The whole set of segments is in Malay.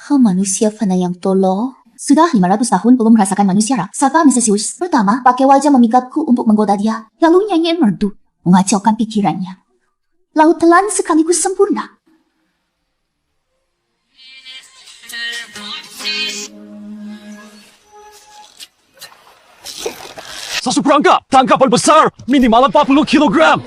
Manusia fana yang tolol. Sudah 500 tahun belum merasakan manusia rak. Sapa Mrs. Hughes. Pertama, pakai wajah memikatku untuk menggoda dia. Lalu nyanyian merdu, mengacaukan pikirannya. Lalu telan sekaligus sempurna. Satu perangkap, tangkapan besar, minimal 40 kilogram.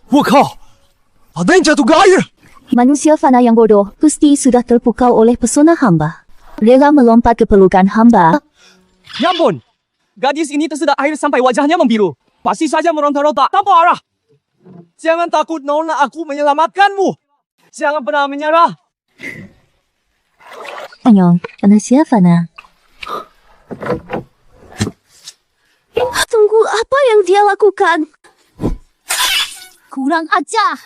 Wakau, ada yang jatuh ke air. Manusia fana yang bodoh pasti sudah terpukau oleh pesona hamba. Rela melompat ke pelukan hamba. Ya ampun, gadis ini tersedak air sampai wajahnya membiru. Pasti saja meronta-ronta tanpa arah. Jangan takut Nona, aku menyelamatkanmu. Jangan pernah menyerah. Anyong, manusia fana. Tunggu, apa yang dia lakukan? Kurang ajar.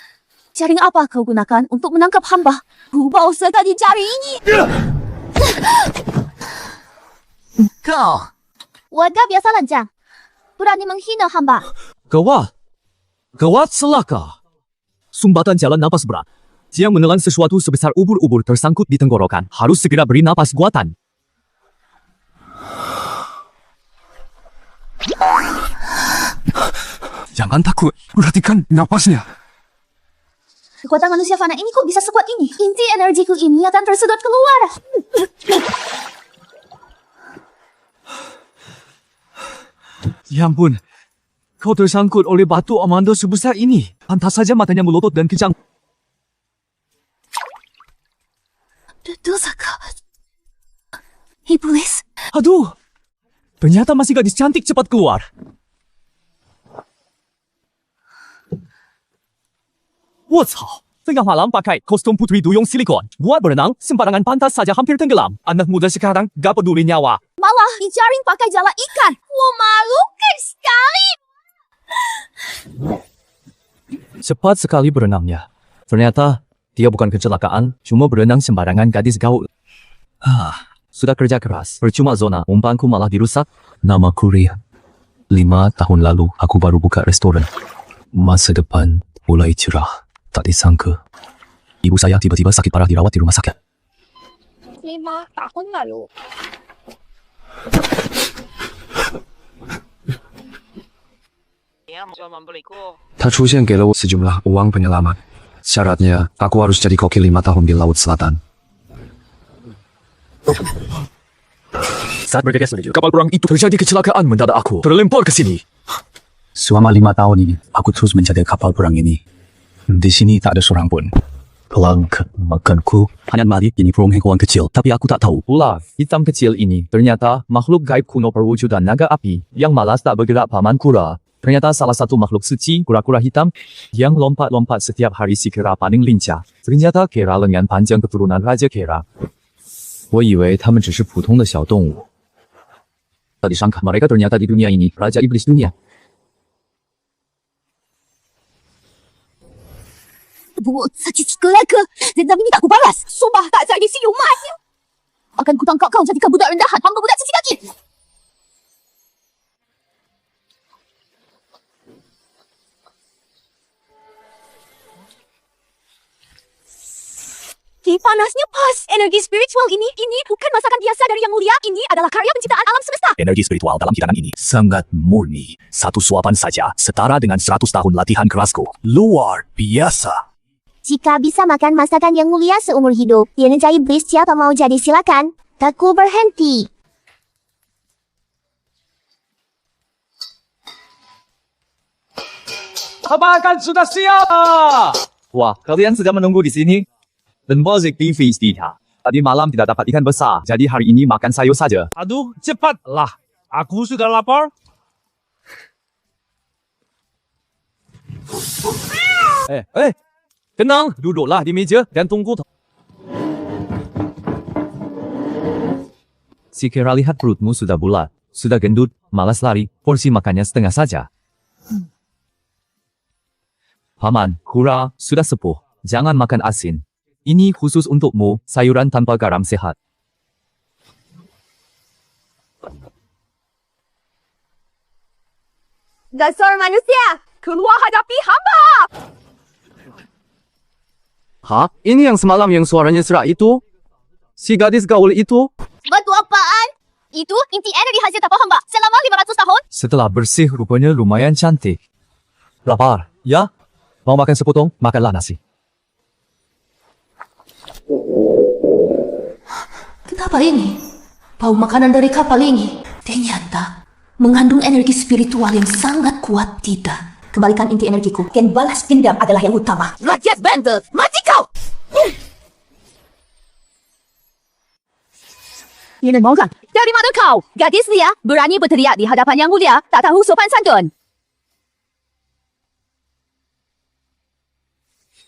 Jaring apa kau gunakan untuk menangkap hamba? Rubah usaha di jaring ini. Kau. Warga biasa lancang. Berani menghina hamba. Gawat celaka. Sumbatan jalan napas berat. Yang menelan sesuatu sebesar ubur-ubur tersangkut di tenggorokan. Harus segera beri napas buatan. Jangan takut, perhatikan napasnya. Kekuatan manusia fana ini kok bisa sekuat ini? Inti energiku ini akan tersedot keluar. Ya ampun, kau tersangkut oleh batu amando sebesar ini. Pantas saja matanya melotot dan kejang. Dosa kau. Iblis. Aduh, ternyata masih gadis cantik cepat keluar. Wacau, tengah malam pakai kostum putri duyung silikon. Buat berenang, sembarangan pantas saja hampir tenggelam. Anak muda sekarang gak peduli nyawa. Malah dijaring pakai jala ikan. Memalukan sekali. Cepat sekali berenangnya. Ternyata, dia bukan kecelakaan, cuma berenang sembarangan gadis gaul. Sudah kerja keras. Percuma zona, umpanku malah dirusak. Namaku Ria. 5 tahun lalu, aku baru buka restoran. Masa depan mulai cerah. Tak disangka, ibu saya tiba-tiba sakit parah dirawat di rumah sakit. 5 tahun lalu. Dia mau membeliku. 他出现给了我sejumlah uang penyelamat. Syaratnya, aku harus jadi koki 5 tahun di Laut Selatan. Saat bergegas menuju kapal perang itu terjadi kecelakaan mendadak aku terlempar ke sini. Selama 5 tahun ini, aku terus menjaga kapal perang ini. Di sini tak ada seorang pun. Pelanggan makanku hanya mati ini perempuan kecil, tapi aku tak tahu. Ular hitam kecil ini ternyata makhluk gaib kuno perwujudan naga api yang malas tak bergerak paman kura. Ternyata salah satu makhluk suci kura-kura hitam yang lompat-lompat setiap hari si kera paling lincah. Ternyata kera lengan panjang keturunan Raja Kera. 我以为他们只是普通的小动物。Tak disangka mereka ternyata di dunia ini Raja Iblis dunia. Buat sakit kelaka. Dendam ini tak kubalas. Sumpah tak jadi siumannya. Akan kutangkap kau jadikan budak rendahan. Hamba budak cici kaki. Panasnya pas. Energi spiritual ini bukan masakan biasa dari yang mulia. Ini adalah karya penciptaan alam semesta. Energi spiritual dalam hidangan ini sangat murni. Satu suapan saja setara dengan 100 tahun latihan kerasku. Luar biasa. Jika bisa makan masakan yang mulia seumur hidup, di energi iblis siapa mau jadi silakan. Tak ku berhenti. Makan sudah siap. Wah, kalian sudah menunggu di sini. Dan Bozik di Feastita. Tadi malam tidak dapat ikan besar, jadi hari ini makan sayur saja. Aduh, cepatlah. Aku sudah lapar. Tenang, duduklah di meja dan tunggu. Si Kera lihat perutmu sudah bulat, sudah gendut, malas lari, porsi makannya setengah saja. Paman, Kura, sudah sepuh, jangan makan asin. Ini khusus untukmu, sayuran tanpa garam sehat. Dasar manusia! keluar hadapi hamba. Ha? Ini yang semalam yang suaranya serak itu? Si gadis gaul itu? Batu apaan? Itu inti energi hasil tapau hamba selama 500 tahun. Setelah bersih rupanya lumayan cantik. Lapar? Ya? Mau makan sepotong? Makanlah nasi. Kenapa ini? Bau makanan dari kapal ini ternyata mengandung energi spiritual yang sangat kuat. Tidak. Kembalikan inti energiku. Dan balas dendam adalah yang utama. Rakyat bandel, mati kau! Ini Morgan, dari mana kau? Gadis dia berani berteriak di hadapan yang mulia, tak tahu sopan santun.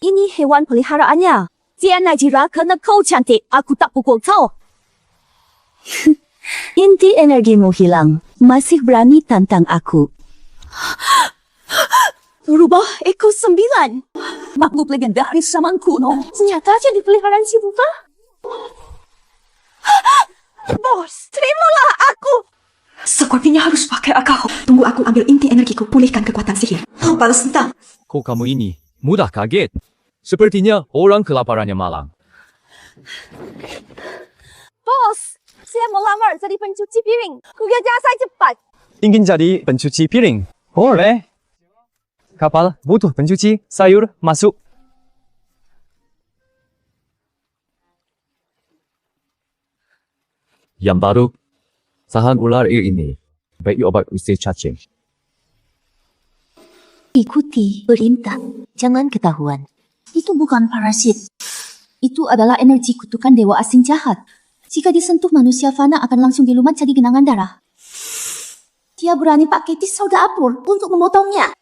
Ini hewan peliharaannya. Dia Najira kerana kau cantik, aku tak pukul kau. Inti energimu hilang. Masih berani tantang aku. Berubah ekor 9. Makhluk legendaris zaman kuno. Ternyata jadi peliharaan si buta. Bos, terimalah aku. Sepertinya harus pakai akal. Tunggu aku ambil inti energiku. Pulihkan kekuatan sihir. Balas dendam. Kok kamu ini mudah kaget? Sepertinya orang kelaparannya malang. Bos, saya mau lamar jadi pencuci piring. Kerja saya cepat. Ingin jadi pencuci piring? Boleh. Kapal butuh pencuci sayur masuk. Yang baru, tahan ular air ini. Baik obat usir cacing. Ikuti perintah. Jangan ketahuan. Itu bukan parasit. Itu adalah energi kutukan dewa asing jahat. Jika disentuh manusia fana akan langsung dilumat jadi genangan darah. Dia berani pakai pisau dapur untuk memotongnya.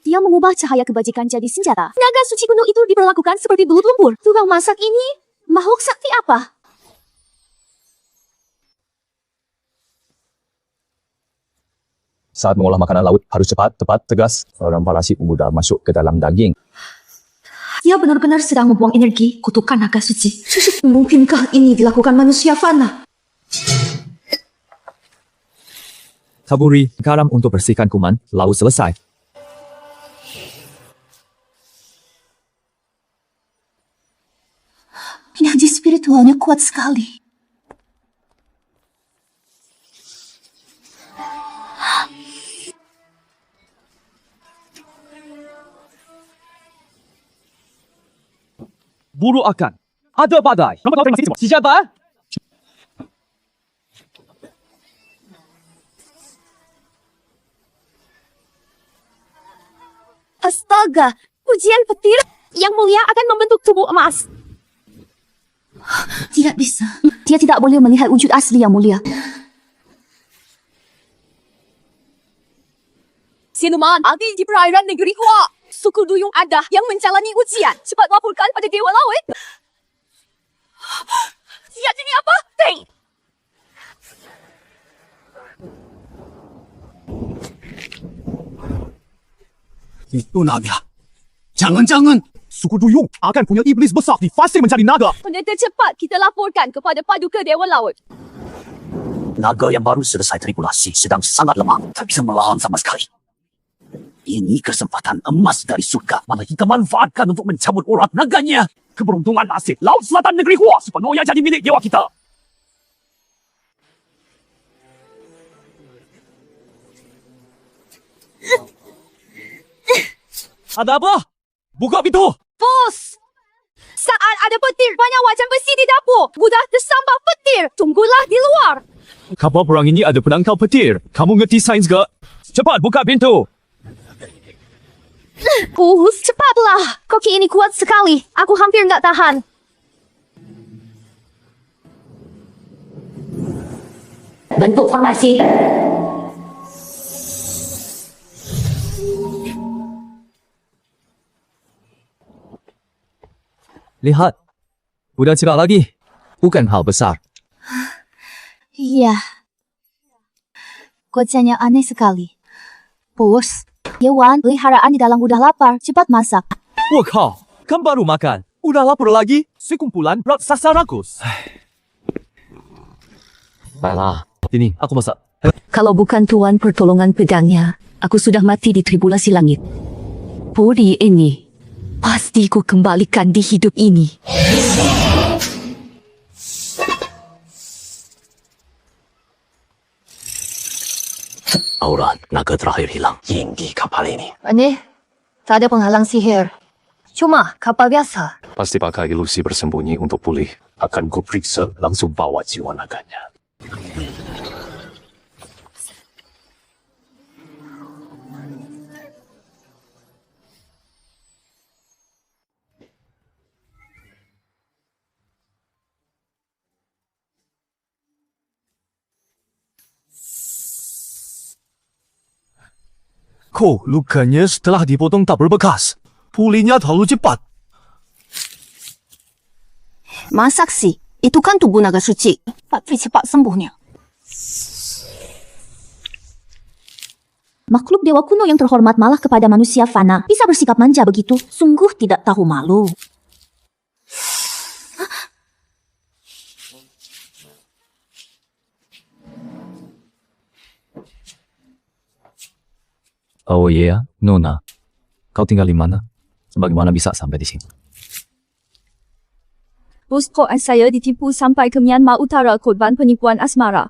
Dia mengubah cahaya kebajikan jadi senjata. Naga suci kuno itu diperlakukan seperti belut lumpur. Tukang masak ini makhluk sakti apa? Saat mengolah makanan laut harus cepat, tepat, tegas. Orang parasit mudah masuk ke dalam daging. Dia benar-benar sedang membuang energi kutukan naga suci. Mungkinkah ini dilakukan manusia fana? Taburi garam untuk bersihkan kuman, lalu selesai. Energi spiritualnya kuat sekali. Buru akan ada badai. Siapa? Astaga, ujian petir yang mulia akan membentuk tubuh emas. Tidak bisa. Dia tidak boleh melihat wujud asli yang mulia. Siluman aldi di perairan negeri Hua. Suku duyung ada yang menjalani ujian. Cepat laporkan pada Dewa Laut. Lihat ini apa? Teng! Itu naga. Jangan-jangan. Suku Duyung akan punya iblis besar di fase mencari naga. Pendeta cepat kita laporkan kepada Paduka Dewa Laut. Naga yang baru selesai tripulasi sedang sangat lemah. Tak bisa melawan sama sekali. Ini kesempatan emas dari surga. Mana kita manfaatkan untuk mencabut urat naganya. Keberuntungan nasib Laut Selatan Negeri Hua sepenuhnya jadi milik dewa kita. Ada apa? Buka pintu! Bos! Saat ada petir, banyak wajan besi di dapur. Mudah tersambar petir. Tunggulah di luar. Kapal perang ini ada penangkal petir. Kamu ngerti sains ke? Cepat buka pintu! Bos, cepatlah. Koki ini kuat sekali. Aku hampir tak tahan. Bentuk formasi. Lihat. Udah cerah lagi. Bukan hal besar. Iya. Kocanya aneh sekali. Bos, hewan peliharaan di dalam udah lapar. Cepat masak. Wakau, kan baru makan. Udah lapar lagi? Sekumpulan raksasa rakus. Baiklah. Ini, aku masak. Kalau bukan Tuan pertolongan pedangnya, aku sudah mati di tribulasi langit. Puri ini, pasti ku kembalikan di hidup ini. Aura naga terakhir hilang. Tinggi kapal ini. Ini, tak ada penghalang sihir. Cuma kapal biasa. Pasti pakai ilusi bersembunyi untuk pulih. Akan ku periksa langsung bawa jiwa naganya. Kok lukanya setelah dipotong tak berbekas? Pulihnya terlalu cepat. Masak sih, itu kan tubuh naga suci. Pasti cepat sembuhnya. Makhluk dewa kuno yang terhormat malah kepada manusia fana. Bisa bersikap manja begitu. Sungguh tidak tahu malu. Oh iya, Nona. Kau tinggal di mana? Bagaimana bisa sampai di sini? Bos koan saya ditipu sampai ke Myanmar Utara korban penipuan asmara.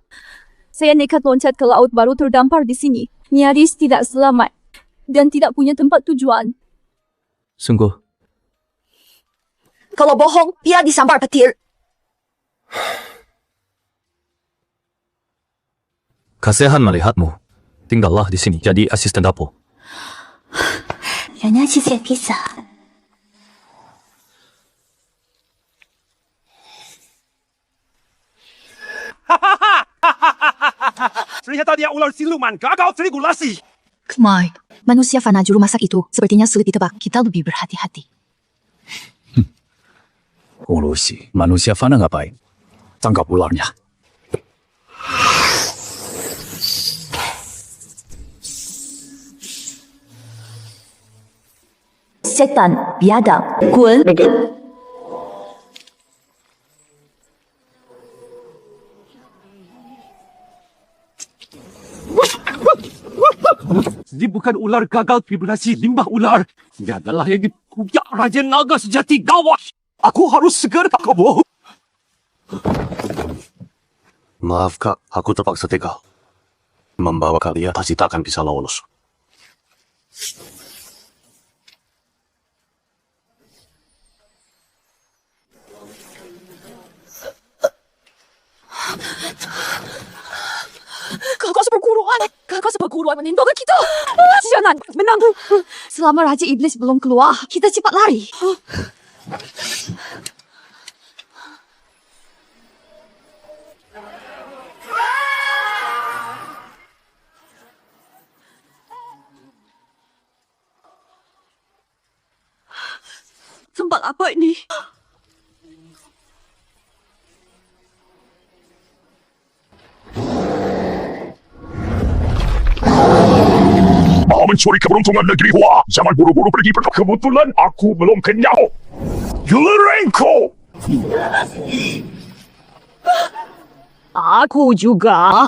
Saya nekat loncat ke laut baru terdampar di sini. Nyaris tidak selamat. Dan tidak punya tempat tujuan. Sungguh, Kalau bohong, dia disambar petir. kasihan melihatmu. Tinggallah di sini jadi asisten dapur. 人家去切披萨。 Ternyata dia ular siluman gagal regulasi. Kemai, manusia fana juru masak itu sepertinya sulit ditebak. Kita lebih berhati-hati. Ilusi. Manusia fana ngapain? Tangkap ularnya. Setan, biadab, Kun. Ini bukan ular gagal vibrasi limbah ular. Dia adalah yang dikuyak Raja Naga sejati gawat. Aku harus segera kamu. Maaf kak, aku terpaksa tega. Membawa kalian pasti tak akan bisa lolos. Kakak seperguruan. Kakak seperguruan menindongkan kita. Jangan menang. Selama Raja Iblis belum keluar, kita cepat lari. Tempat apa ini? Mau mencuri keberuntungan negeri Hua. Jangan buru-buru pergi. Kebetulan aku belum kenyang. Giliranku. Aku juga.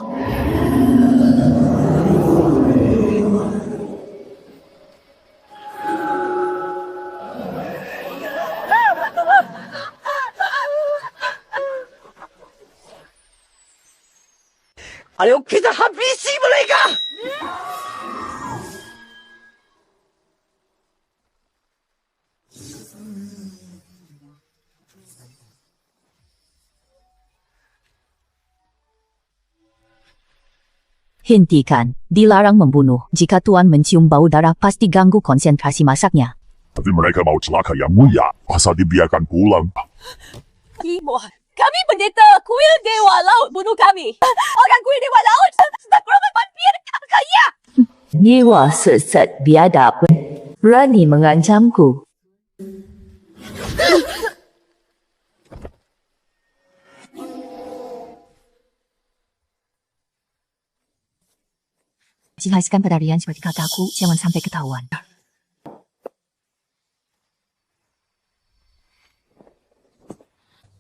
Ayo kita habisi mereka. Hentikan, dilarang membunuh. Jika Tuan mencium bau darah, pasti ganggu konsentrasi masaknya. Tapi mereka mau celaka yang mulia. Asal dibiarkan pulang. Timur. Kami pendeta kuil Dewa Laut bunuh kami. Orang kuil Dewa Laut sedang berobat vampir kaya. Dewa sesat biadab. Berani mengancamku. Jelaskan pada Rian seperti kataku, jangan sampai ketahuan.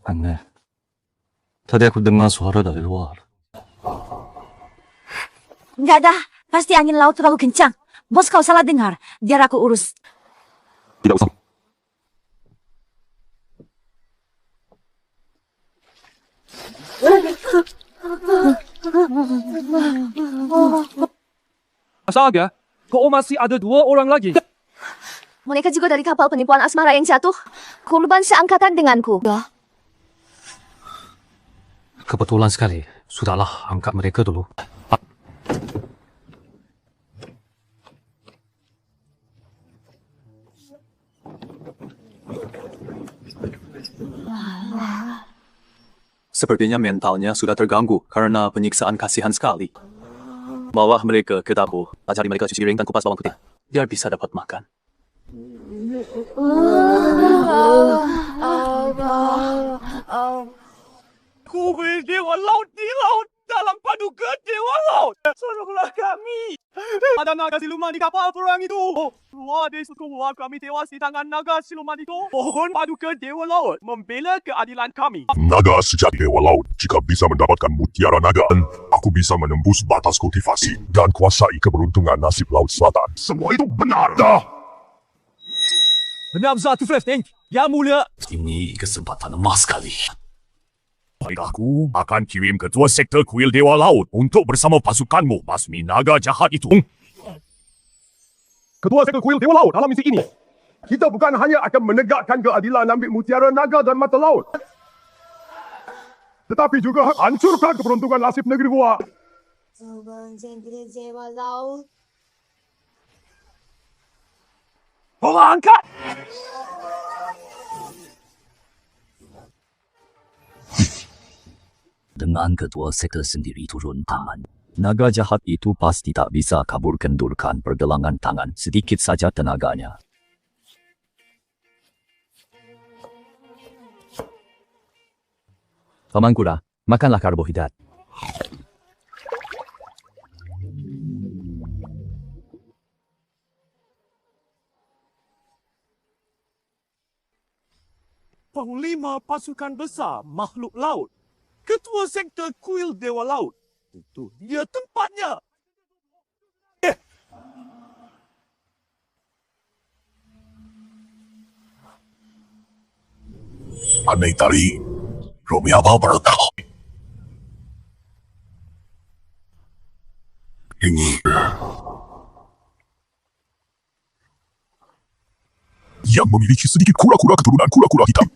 Aneh. Tadi aku dengar suara dari luar. Enggak dah, pasti angin laut terlalu kencang. Bos kau salah dengar, biar aku urus. Tidak usah. Astaga, kok masih ada 2 orang lagi? Mereka juga dari kapal penipuan asmara yang jatuh. Korban seangkatan denganku. Kebetulan sekali. Sudahlah, angkat mereka dulu. Sepertinya mentalnya sudah terganggu karena penyiksaan kasihan sekali. Bawa mereka ke dapur, ajari mereka cuci piring dan kupas bawang putih, biar bisa dapat makan. Kuil Dewa Laut di laut dalam paduka Dewa Laut. Tolonglah kami. Ada naga siluman di kapal perang itu. Keluar dari suku luar kami tewas di tangan naga siluman itu. Mohon paduka Dewa Laut membela keadilan kami. Naga sejati Dewa Laut, jika bisa mendapatkan mutiara naga, aku bisa menembus batas kultivasi dan kuasai keberuntungan nasib Laut Selatan. Semua itu benar. Dah. Benar satu flash tank. Ya mulia. Ini kesempatan emas sekali. Baik, aku akan kirim ketua sektor kuil Dewa Laut untuk bersama pasukanmu basmi naga jahat itu. Ketua sektor kuil Dewa Laut dalam misi ini, kita bukan hanya akan menegakkan keadilan ambil mutiara naga dan mata laut, tetapi juga hancurkan keberuntungan nasib negeri Hua. Tolong angkat. Dengan ketua sektor sendiri turun tangan. Naga jahat itu pasti tak bisa kabur kendurkan pergelangan tangan sedikit saja tenaganya. Paman Kura, makanlah karbohidrat. Panglima pasukan besar makhluk laut. Ketua sektor kuil Dewa Laut. Itu dia tempatnya. Aneh tadi, Romi apa bertahu? Ini yang memiliki sedikit kura-kura keturunan kura-kura hitam.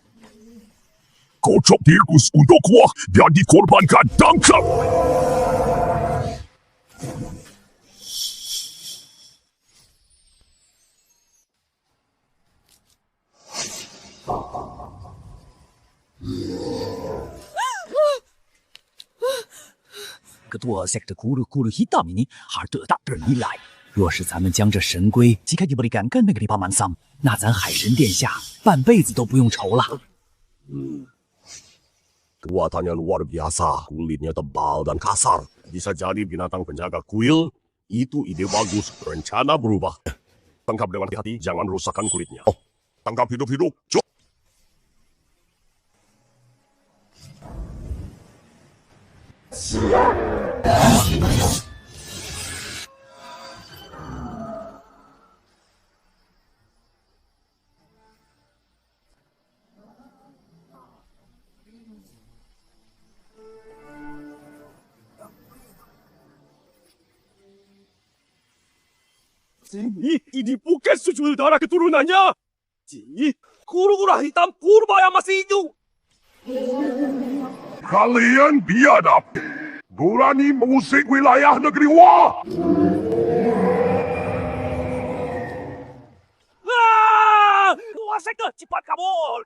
Kocok tikus untuk kuah dan dikorbankan tangkap. Ketua sektor kuru-kuru hitam ini harta tak bernilai. 若是咱们将这神龟即刻diberikan ke negeri Paman Sam, 那咱海神殿下半辈子都不用愁了。 Kekuatannya luar biasa, kulitnya tebal dan kasar. Bisa jadi binatang penjaga kuil. Itu ide bagus, rencana berubah. Tangkap dengan hati, jangan rusakkan kulitnya. Oh, tangkap hidup-hidup. Cuk. Ini bukan saudara keturunannya. Kura-kura hitam purba yang masih hidup. Kalian biadab. Berani mengusik wilayah negeri Hua. Ketua sektor, cepat kabur.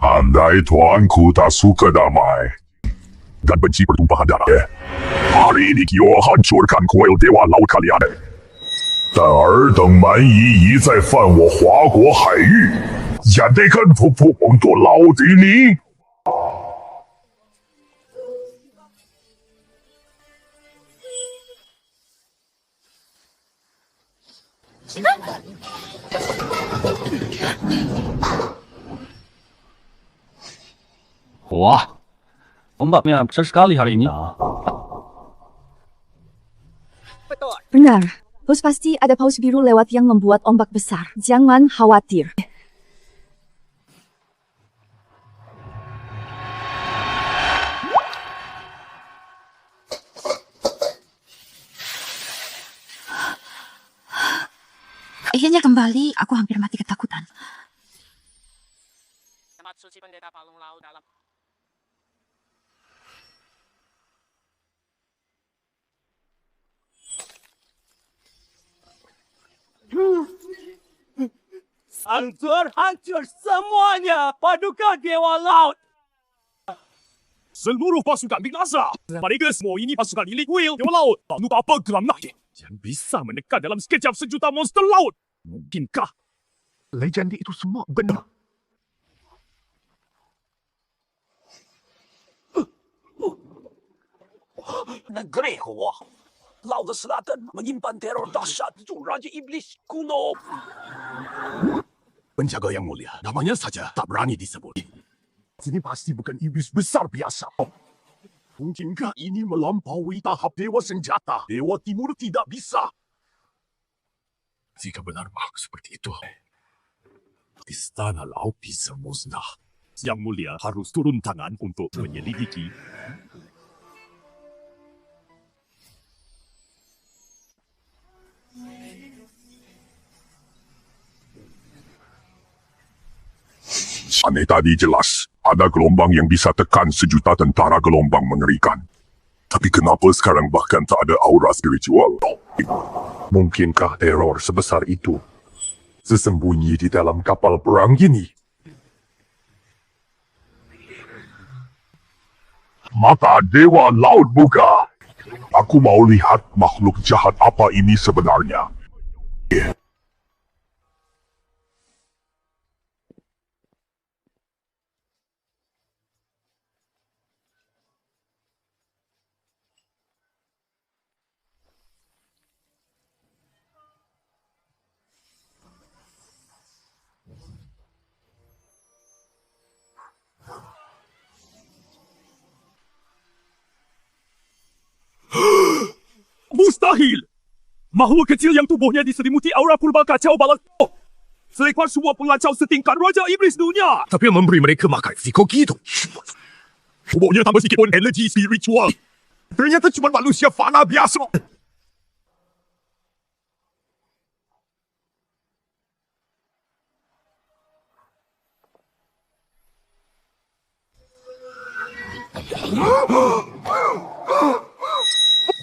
Andai tuanku tak suka damai dan benci pertumpahan darah, hari ini Kyo hancurkan kuil Dewa Laut kalian. 但尔等蛮夷一再犯我华国海域，也得跟服服untuk laut ini. Wah, ombaknya besar sekali hari ini. Betul. Benar. Bos pasti ada paus biru lewat yang membuat ombak besar. Jangan khawatir. Akhirnya kembali, aku hampir mati ketakutan. Tempat suci pendeta palung laut dalam. Hancur semuanya. Paduka Dewa Laut. Seluruh pasukan binasa. Mereka semua ini pasukan milik Kuil Dewa Laut. Tak lupa apa geram naik yang bisa menekan dalam sekejap sejuta monster laut. Mungkinkah legenda itu semua benar? Negeri Hawa. Laut Selatan menyimpan teror dahsyat itu Raja Iblis kuno. Penjaga yang mulia, namanya saja tak berani disebut. Ini pasti bukan iblis besar biasa. Mungkinkah ini melampaui tahap Dewa Senjata? Dewa Timur tidak bisa. Jika benar makhluk seperti itu, istana laut bisa musnah. Yang mulia harus turun tangan untuk menyelidiki. Aneh tadi jelas, ada gelombang yang bisa tekan sejuta tentara gelombang mengerikan. Tapi kenapa sekarang bahkan tak ada aura spiritual? Mungkinkah teror sebesar itu sesembunyi di dalam kapal perang ini? Mata Dewa Laut buka. Aku mau lihat makhluk jahat apa ini sebenarnya. Mustahil! Makhluk kecil yang tubuhnya diselimuti aura purba kacau balak. Seekor semua pengacau setingkat Raja Iblis dunia. Tapi yang memberi mereka makan Fiko gitu. Tubuhnya tambah sedikit pun energi spiritual. Ternyata cuma manusia fana biasa.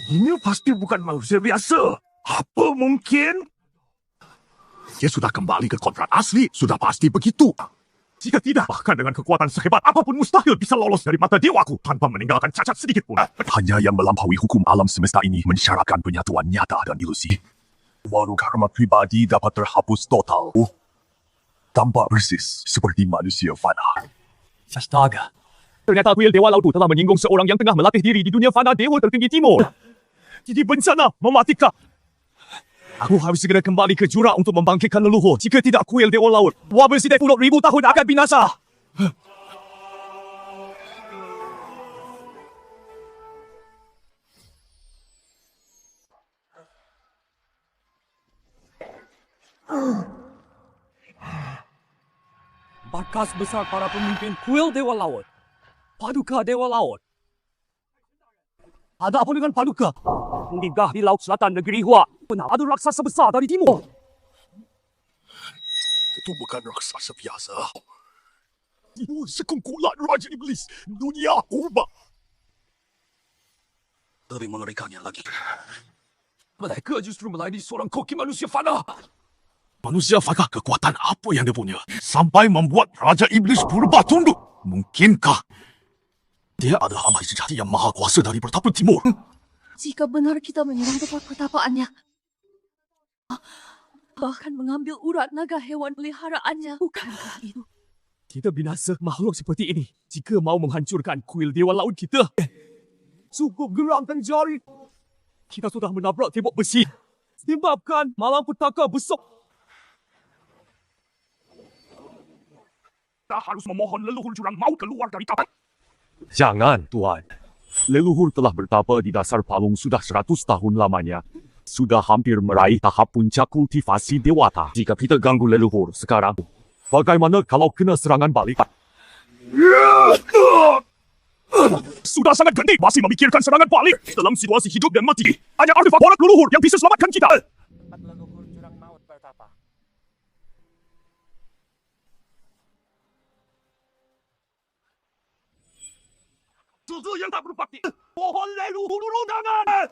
Ini pasti bukan manusia biasa. Apa mungkin? Dia sudah kembali ke kodrat asli. Sudah pasti begitu. Jika tidak, bahkan dengan kekuatan sehebat apapun mustahil bisa lolos dari mata dewaku tanpa meninggalkan cacat sedikit pun. Hanya yang melampaui hukum alam semesta ini mensyaratkan penyatuan nyata dan ilusi. Baru karma pribadi dapat terhapus total. Tampak persis seperti manusia fana. Astaga. Ternyata kuil Dewa Laut telah menyinggung seorang yang tengah melatih diri di dunia fana Dewa tertinggi timur. Jadi bencana mematikan. Aku harus segera kembali ke jurang untuk membangkitkan leluhur. Jika tidak, kuil Dewa Laut wabah sidai puluh ribu tahun akan binasa. Bakas besar para pemimpin kuil Dewa Laut. Paduka Dewa Laut. Ada apa dengan Paduka? Menggigah di Laut Selatan negeri Hua. Benar ada raksasa besar dari timur. Itu bukan raksasa biasa. Itu sekumpulan Raja Iblis dunia purba. Lebih mengerikannya lagi. Mereka justru melayani seorang koki manusia fana. Manusia fana kekuatan apa yang dia punya? Sampai membuat Raja Iblis purba tunduk. Mungkinkah dia ada hamba sejati yang maha kuasa dari Pertapa Timur? Jika benar kita menyerang tempat pertapaannya, bahkan mengambil urat naga hewan peliharaannya, bukankah itu? Kita binasa makhluk seperti ini jika mau menghancurkan kuil Dewa Laut kita. Cukup geram dan jari. Kita sudah menabrak tembok besi. Sebabkan malam petaka besok. Kita harus memohon leluhur jurang maut keluar dari kapal. Jangan, Tuan. Leluhur telah bertapa di dasar palung sudah 100 tahun lamanya. Sudah hampir meraih tahap puncak kultivasi dewata. Jika kita ganggu leluhur sekarang, bagaimana kalau kena serangan balik? Sudah sangat genting masih memikirkan serangan balik. Dalam situasi hidup dan mati, hanya artefak borak leluhur yang bisa selamatkan kita. Tempat leluhur jurang maut bertapa. Susu yang tak berbakti. Pohon leluhur undangan.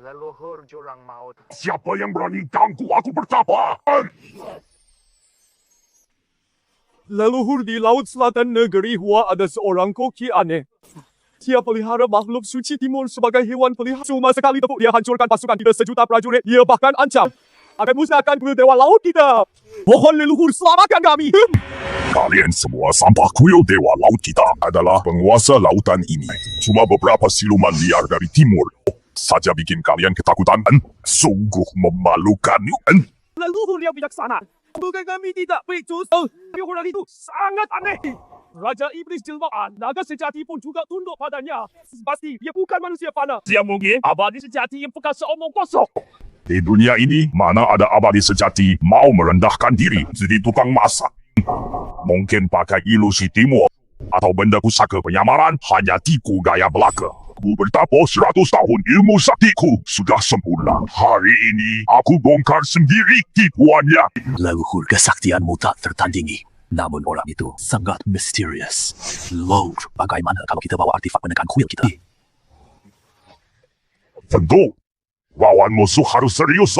Leluhur jurang maut. Siapa yang berani ganggu aku bertapa? Leluhur di Laut Selatan Negeri Hua ada seorang koki aneh. Dia pelihara makhluk suci timur sebagai hewan pelihara. Cuma sekali tepuk dia hancurkan pasukan kita sejuta prajurit. Dia bahkan ancam akan musnahkan kuil dewa laut kita. Mohon leluhur selamatkan kami. Kalian semua sampah kuil dewa laut kita adalah penguasa lautan ini. Cuma beberapa siluman liar dari timur saja bikin kalian ketakutan. Sungguh memalukan. Leluhur yang bijaksana. Bukan kami tidak becus. Orang itu sangat aneh. Raja Iblis jelmaan, naga sejati pun juga tunduk padanya. Pasti dia bukan manusia fana. Dia mungkin abadi sejati yang pekas seomong kosong. Di dunia ini, mana ada abadi sejati mau merendahkan diri jadi tukang masak. Mungkin pakai ilusi timur atau benda pusaka penyamaran hanya tipu gaya belaka. Aku bertapa 100 tahun ilmu saktiku sudah sempurna. Hari ini aku bongkar sendiri tipuannya. Leluhur kesaktianmu tak tertandingi. Namun orang itu sangat misterius. Lord, bagaimana kalau kita bawa artefak menekan kuil kita? Tentu, lawan musuh harus serius.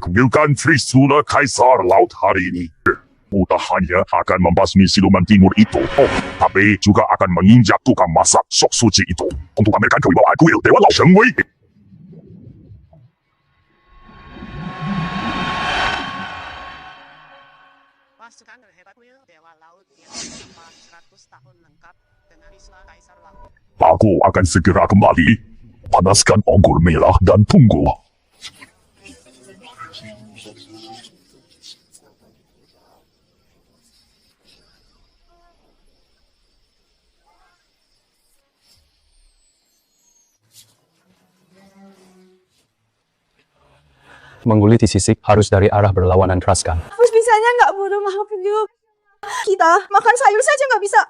Kubilkan Trisula Kaisar Laut hari ini. Tak hanya akan membasmi siluman timur itu, tapi juga akan menginjak tukang masak sok suci itu untuk pamerkan kewibawaan kuil Dewa Laut Sheng Wei. Pasukan terhebat kuil dewa laut yang bertapa 100 tahun lengkap dengan Isla Kaisar Laut. Aku akan segera kembali. Panaskan anggur merah dan tunggu. Mengguliti sisik harus dari arah berlawanan teraskan. Terus bisanya nggak bodoh makhluk hidup. Kita makan sayur saja nggak bisa.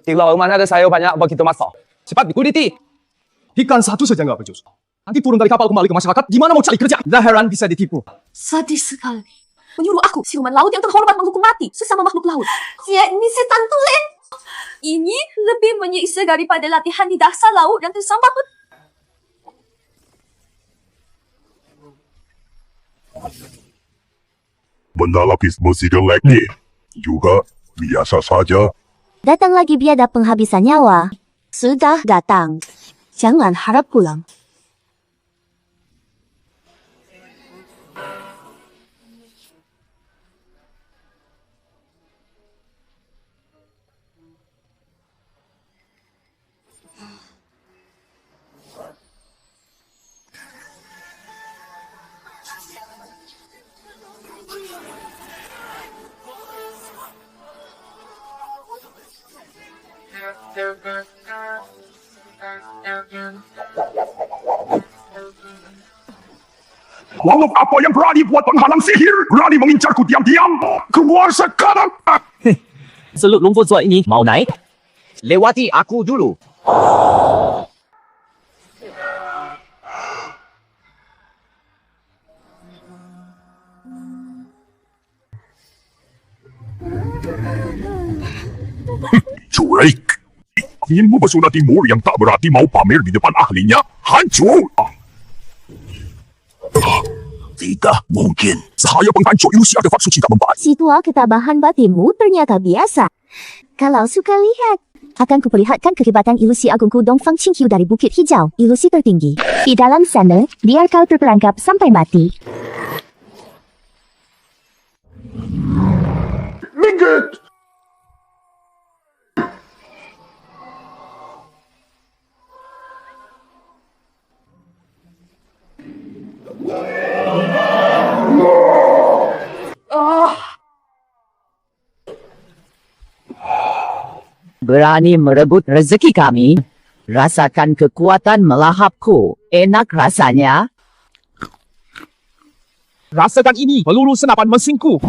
Di laut mana ada sayur banyak begitu masak? Cepat dikuliti. Ikan satu saja nggak becus. Nanti turun dari kapal kembali ke masyarakat, gimana mau cari kerja? Dah heran bisa ditipu. Sadis sekali. Menyuruh aku, siluman laut yang terhormat menghukum mati sesama makhluk laut. Dia ini setan tulen. Ini lebih menyiksa daripada latihan di dasar laut yang tersambar. Benda lapis besi jelek ni juga biasa saja. Datang lagi biada penghabisan nyawa. Sudah datang. Jangan harap pulang. Makhluk apa yang berani buat penghalang sihir? Berani mengincarku diam-diam? Keluar sekarang! Selut lumpur tua ini mau naik? Lewati aku dulu. Cuek! Ilmu pesona timur yang tak berarti mau pamer di depan ahlinya hancur! Tidak mungkin. Saya penghancur ilusi artefak suci tak mempan. Situasi ketabahan batinmu ternyata biasa. Kalau suka lihat, akan kuperlihatkan kehebatan ilusi agungku Dongfang Qingqiu dari Bukit Hijau, ilusi tertinggi. Di dalam sana, biar kau terperangkap sampai mati. Minggit! Berani merebut rezeki kami? Rasakan kekuatan melahapku. Enak rasanya? Rasakan ini, peluru senapan mesinku.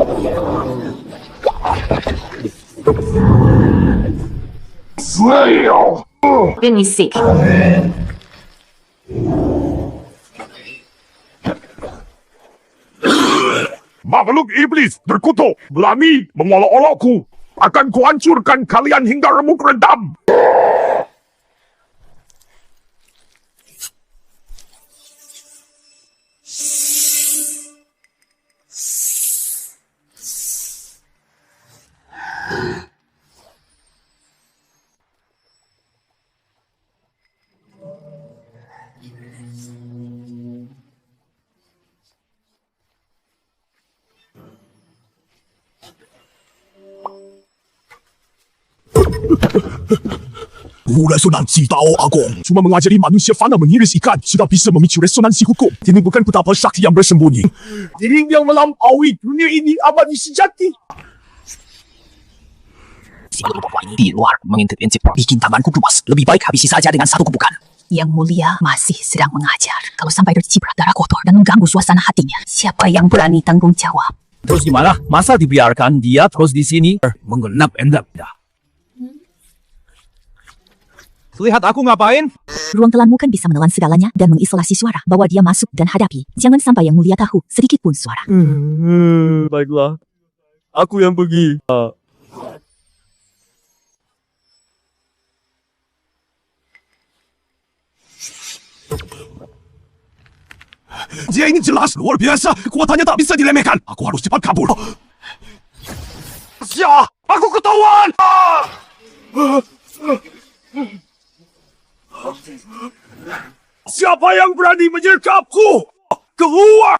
Berisik. Makhluk iblis terkutuk, berani mengolok-olokku. Akan kuhancurkan kalian hingga remuk redam. Resonansi Tao Agong cuma mengajari manusia fana mengiris ikan sudah bisa memicu resonansi hukum. Ini bukan betapa sakti yang bersembunyi. Dinding yang melampaui dunia ini abadi sejati. Si peluru ini di luar mengintervensi bikin tanganku luas. Lebih baik habisi saja dengan satu kubukan. Yang mulia masih sedang mengajar. Kalau sampai terciprat darah kotor dan mengganggu suasana hatinya, siapa yang berani tanggung jawab? Terus gimana? Masa dibiarkan dia terus di sini? Mengendap-endap. Lihat aku ngapain? Ruang kelammu kan bisa menelan segalanya dan mengisolasi suara. Bawa dia masuk dan hadapi. Jangan sampai yang mulia tahu sedikit pun suara. Baiklah. Aku yang pergi. Dia ini jelas luar biasa. Kekuatannya tak bisa diremehkan. Aku harus cepat kabur. Ya, aku ketahuan. Siapa yang berani menyergapku? Keluar!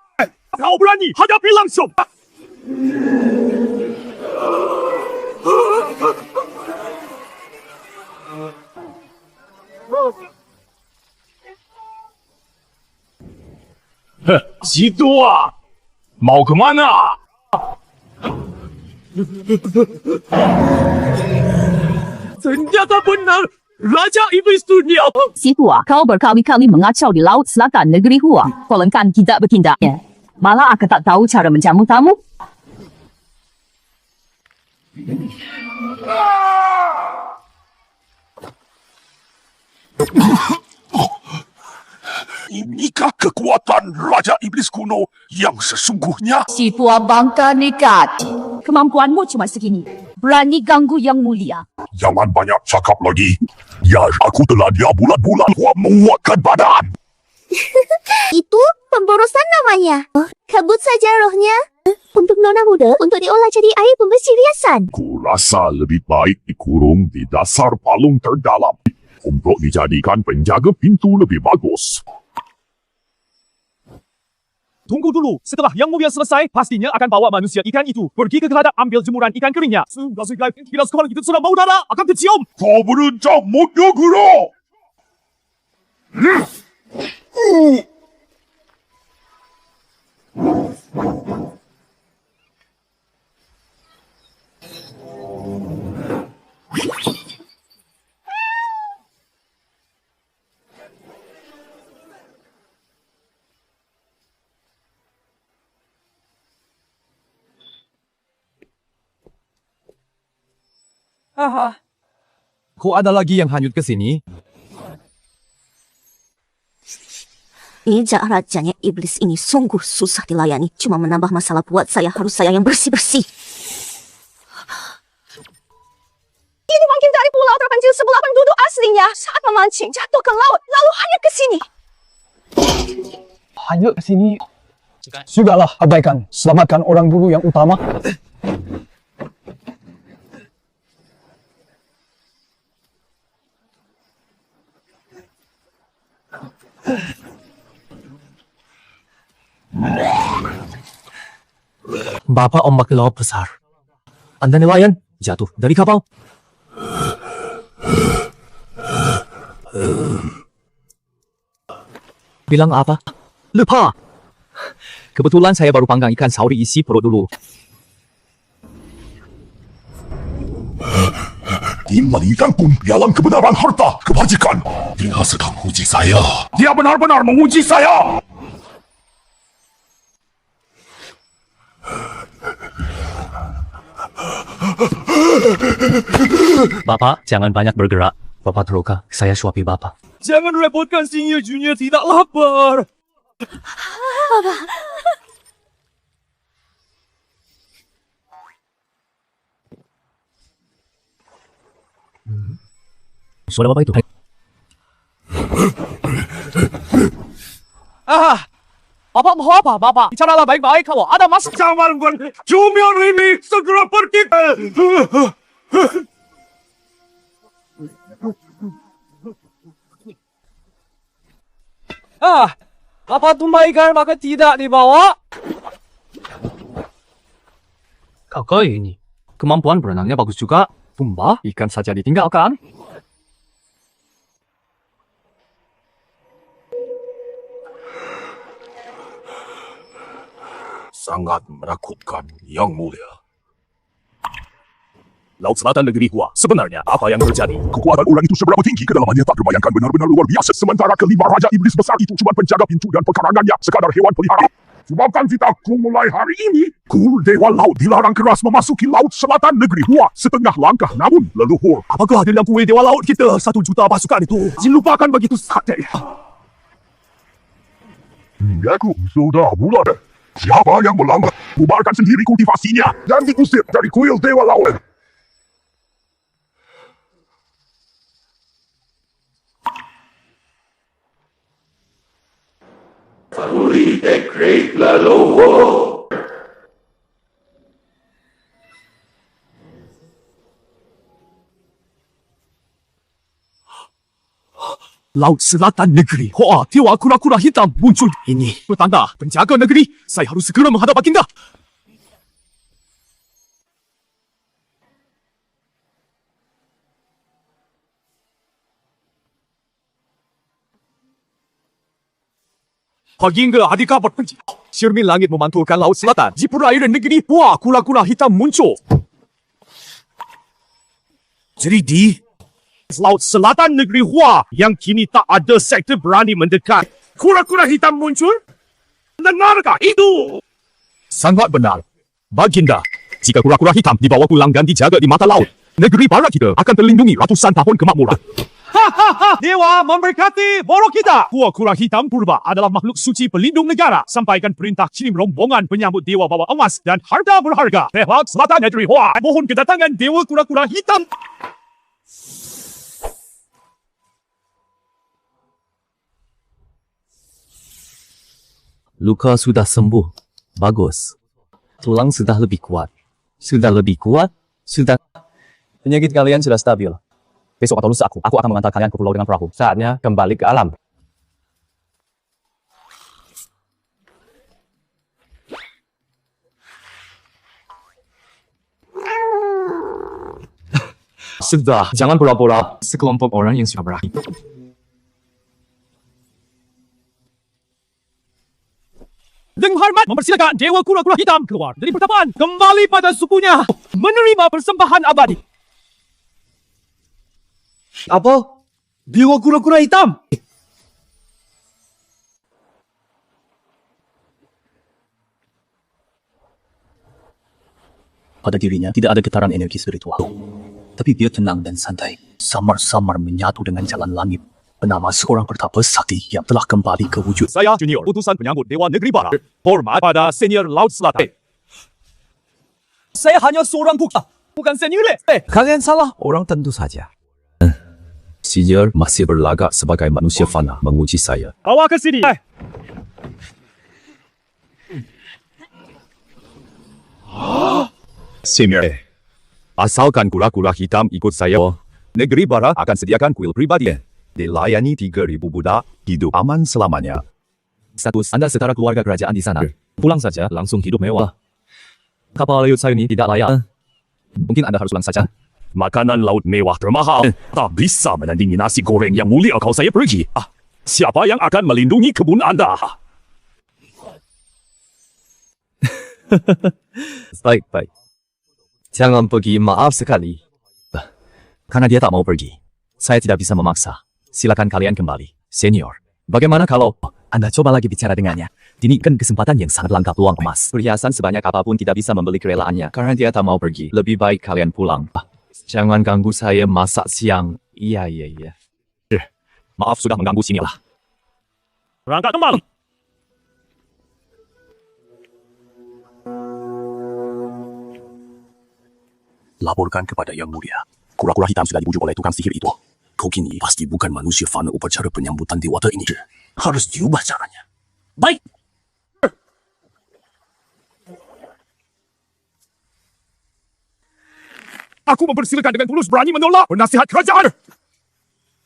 Kau berani, hadapi langsung! Situ ah. Mau kemana? Ternyata benar. Raja Iblis Dunia. Si Hua, kau berkali-kali mengacau di Laut Selatan negeri Hua. Kolengkan tidak bertindaknya. Malah aku tak tahu cara menjamu tamu. Inikah kekuatan Raja Iblis kuno yang sesungguhnya? Si Hua bangka nekat. Kemampuanmu cuma segini. Berani ganggu yang mulia. Jangan banyak cakap lagi. Ya, aku telah dia bulan-bulan menguatkan badan. Itu pemborosan namanya. Kabut saja rohnya. Untuk nona muda, untuk diolah jadi air pembersih riasan. Ku rasa lebih baik dikurung di dasar palung terdalam. Untuk dijadikan penjaga pintu lebih bagus. Tunggu dulu. Setelah yang mulia selesai, pastinya akan bawa manusia ikan itu pergi ke geladak ambil jemuran ikan keringnya. Sudah segalanya tidak sekolah itu sudah bau darah akan tercium. Kau berencang muda guru. Kok ada lagi yang hanyut ke sini? Ijak rajanya iblis ini sungguh susah dilayani. Cuma menambah masalah buat saya. Harus saya yang bersih-bersih. Ini mungkin dari pulau terpencil sebelah penduduk aslinya. Saat memancing, jatuh ke laut, lalu hanyut ke sini. Hanyut ke sini. Sudahlah, abaikan. Selamatkan orang dulu yang utama. Bapak ombak laut besar. Anda nelayan jatuh dari kapal. Bilang apa? Lupa. Kebetulan saya baru panggang ikan sauri isi perut dulu. Timbalikan pun dalam kebenaran harta kebajikan. Dia sedang uji saya. Dia benar-benar menguji saya. Bapak, jangan banyak bergerak. Bapak terluka, saya suapi Bapak. Jangan repotkan Senior Junior tidak lapar. Suara Bapak itu. Bapak mau apa, Bapak? Bicaralah baik-baik kalau ada masalah. Jangan Junior ini segera pergi. Bapak tumbaikan maka tidak dibawa. Kakak ini, kemampuan berenangnya bagus juga. Tumba, ikan saja ditinggalkan. Sangat menakutkan, Yang Mulia. Laut Selatan Negeri Hua, sebenarnya apa yang terjadi? Kekuatan orang itu seberapa tinggi, kedalamannya tak terbayangkan, benar-benar luar biasa. Sementara kelima Raja Iblis besar itu cuma penjaga pintu dan pekarangannya, sekadar hewan pelihara. Sebabkan kita mulai hari ini, Kul Dewa Laut dilarang keras memasuki Laut Selatan Negeri Hua. Setengah langkah namun leluhur. Apakah dalam Kul Dewa Laut kita 1 juta pasukan itu dilupakan begitu saja? Aku sudah mulai. Siapa yang melanggar, bubarkan sendiri kultivasinya dan diusir dari kuil Dewa Laut. Favorite Great Lalowo. Laut Selatan Negeri Hoa, Dewa Kura-Kura Hitam muncul. Ini pertanda penjaga negeri. Saya harus segera menghadap Baginda. Baginda adikah berjanji. Cermin langit memantulkan Laut Selatan. Di perairan negeri Hoa, Kura-Kura Hitam muncul. Jadi di Laut Selatan Negeri Hua yang kini tak ada sektor berani mendekat. Kura-kura hitam muncul? Dengarkah itu? Sangat benar. Baginda, jika kura-kura hitam dibawa pulang dan dijaga di mata laut, negeri barat kita akan terlindungi ratusan tahun kemakmuran. Dewa memberkati borok kita. Kura-kura hitam purba adalah makhluk suci pelindung negara. Sampaikan perintah kirim rombongan penyambut dewa bawa emas dan harta berharga. Laut Selatan Negeri Hua, mohon kedatangan dewa kura-kura hitam. Luka sudah sembuh. Bagus. Tulang sudah lebih kuat. Sudah lebih kuat? Sudah. Penyakit kalian sudah stabil. Besok atau lusa aku akan mengantar kalian ke pulau dengan perahu. Saatnya kembali ke alam. Sudah, jangan pura-pura. Sekelompok orang yang sudah berakhir. Dengan hormat mempersilakan Dewa Kura-Kura Hitam keluar dari pertapaan, kembali pada sukunya, menerima persembahan abadi. Apa? Dewa Kura-Kura Hitam? Pada dirinya tidak ada getaran energi spiritual. Tapi dia tenang dan santai, samar-samar menyatu dengan jalan langit. Bernama seorang pertapa sakti yang telah kembali ke wujud. Saya Junior, utusan penyambut Dewa Negeri Barat. Hormat pada Senior Laut Selatan. Saya hanya seorang bukta, bukan senior. Kalian salah orang tentu saja. Senior masih berlagak sebagai manusia fana menguji saya. Bawa ke sini. Senior, asalkan kura-kura hitam ikut saya, Negeri Barat akan sediakan kuil pribadi. Dilayani 3.000 budak, hidup aman selamanya. Status Anda setara keluarga kerajaan di sana. Pulang saja, langsung hidup mewah. Kapal laut saya ini tidak layak. Mungkin Anda harus pulang saja. Makanan laut mewah termahal. Tak bisa menandingi nasi goreng yang mulia kalau saya pergi. Siapa yang akan melindungi kebun Anda? Baik. Jangan pergi, maaf sekali. Karena dia tak mau pergi. Saya tidak bisa memaksa. Silakan kalian kembali. Senior, bagaimana kalau Anda coba lagi bicara dengannya? Ini kan kesempatan yang sangat langka, peluang emas. Perhiasan sebanyak apapun tidak bisa membeli kerelaannya. Karena dia tak mau pergi. Lebih baik kalian pulang. Jangan ganggu saya masak siang. Iya. Maaf sudah mengganggu, sinilah. Berangkat kembali. Laporkan kepada Yang Mulia. Kura-kura hitam sudah dibujuk oleh tukang sihir itu. Kau kini pasti bukan manusia fana upacara penyambutan dewata ini. Harus diubah caranya. Baik. Aku mempersilakan dengan tulus berani menolak penasihat kerajaan.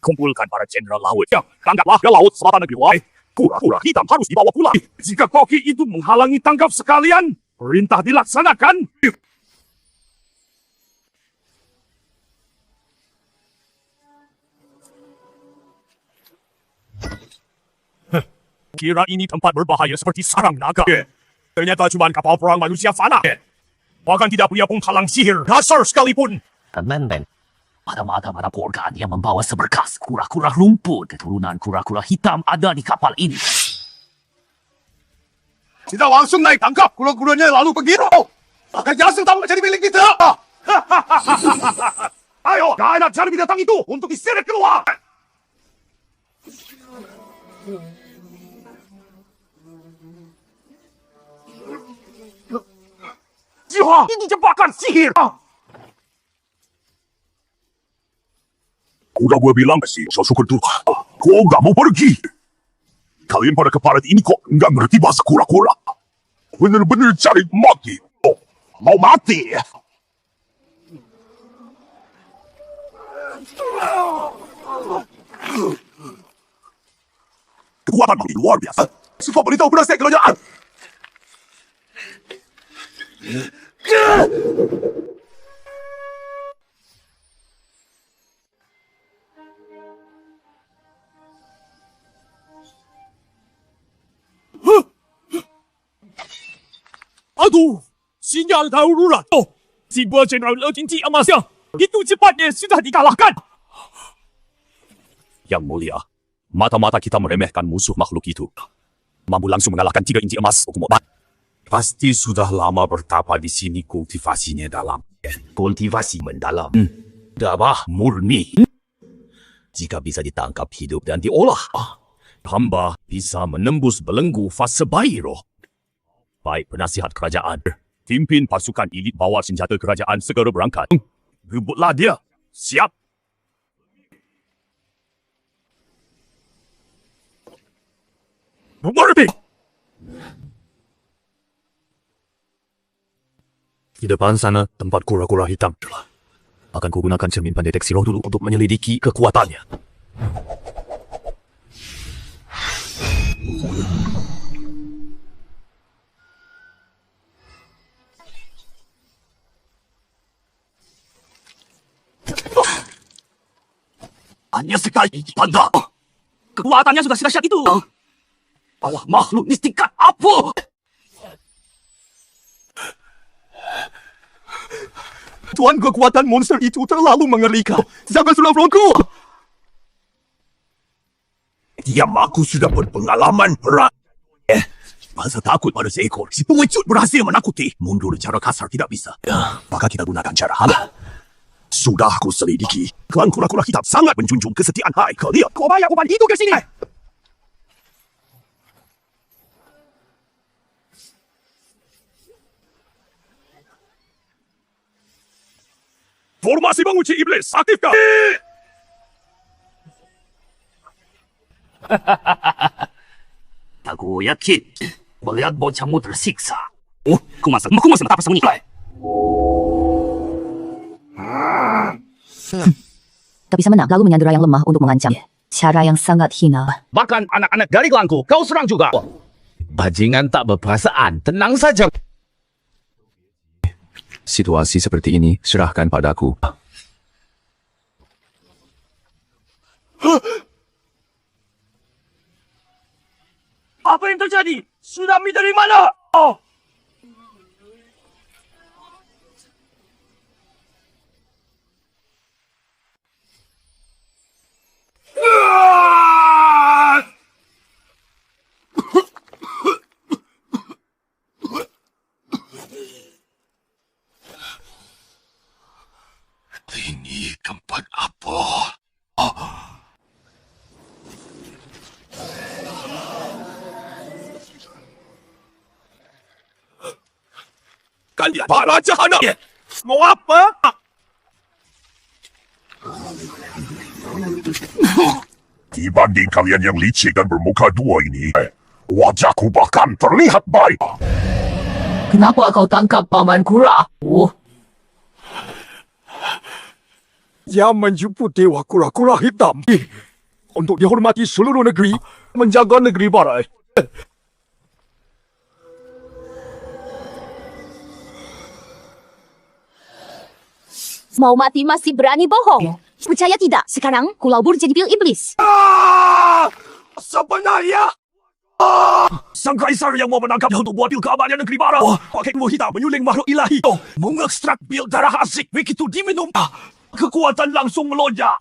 Kumpulkan para jenderal laut. Ya, tangkaplah ke laut selatan negeri Wai. Kura-kura hitam harus dibawa pulang. Jika koki itu menghalangi tangkap sekalian, perintah dilaksanakan. Kira ini tempat berbahaya seperti sarang naga. Ternyata cuma kapal perang manusia fana. Bahkan tidak punya penghalang sihir dasar sekalipun. Teman-teman, mata-mata organ yang membawa seberkas kura-kura lumpur keturunan kura-kura hitam ada di kapal ini. Kita langsung naik tangkap kura-kuranya lalu pergi. Akan jelasin tahu menjadi milik kita. Ayo, gak cari binatang itu untuk diseret keluar. Jiwa, ini jebakan sihir. Udah gue bilang sih, syukur tuh. Kok nggak mau pergi? Kalian pada kepala ini kok nggak ngerti bahasa kura-kura? Bener-bener cari mati. Oh, mau mati? Kekuatan ini luar biasa. Semua beritahu penasihat kerajaan. Aduh, sinyal darurat. Oh, jiwa Jenderal Urgensi emasnya begitu cepatnya sudah dikalahkan. Yang Mulia, mata-mata kita meremehkan musuh makhluk itu. Mampu langsung mengalahkan 3 inci emas hukum obat. Pasti sudah lama bertapa di sini, kultivasinya dalam. Kultivasi mendalam. Dabah murni. Jika bisa ditangkap hidup dan diolah, hamba bisa menembus belenggu fase bayi roh. Baik penasihat kerajaan, pimpin pasukan elit bawa senjata kerajaan segera berangkat. Rebutlah dia. Siap. Mengerti. Di depan sana tempat kura-kura hitam. Akan kugunakan cermin pendeteksi roh dulu untuk menyelidiki kekuatannya. Hanya sekali panda. Kekuatannya sudah sedahsyat itu. Bawah makhluk ini tingkat apa? Tuan, kekuatan monster itu terlalu mengerikan. Jangan sulam fronku. Diam, aku sudah berpengalaman perang. Masa takut pada seekor. Si pengecut berhasil menakuti. Mundur cara kasar tidak bisa. Maka kita gunakan cara halal. Sudah aku selidiki. Klan kura-kura hitam sangat menjunjung kesetiaan. Hai, kalian. Kau bayar umpan itu ke sini. Formasi menguji iblis, aktifkan! Aku yakin melihat bocahmu tersiksa. Oh, aku masih tak bersembunyi. Tak bisa menang lalu menyandera yang lemah untuk mengancam. Cara yang sangat hina. Bahkan anak-anak dari klanku, kau serang juga. Bajingan tak berperasaan, tenang saja. Situasi seperti ini, serahkan padaku. Apa yang terjadi? Tsunami dari mana? Oh. Pak Raja Hana. Mau apa? Dibanding kalian yang licik dan bermuka dua ini, wajahku bahkan terlihat baik. Kenapa kau tangkap Paman Kura? Dia menjemput Dewa Kura-Kura Hitam untuk dihormati seluruh negeri, menjaga negeri barat. Mau mati masih berani bohong? Percaya tidak? Sekarang kulabur jadi pil iblis. Sebenarnya sang kaisar yang mau menangkap untuk buat pil keamanan negeri barat pakai ilmu hitam menyuling makhluk ilahi mengekstrak pil darah asik. Begitu diminum kekuatan langsung melonjak.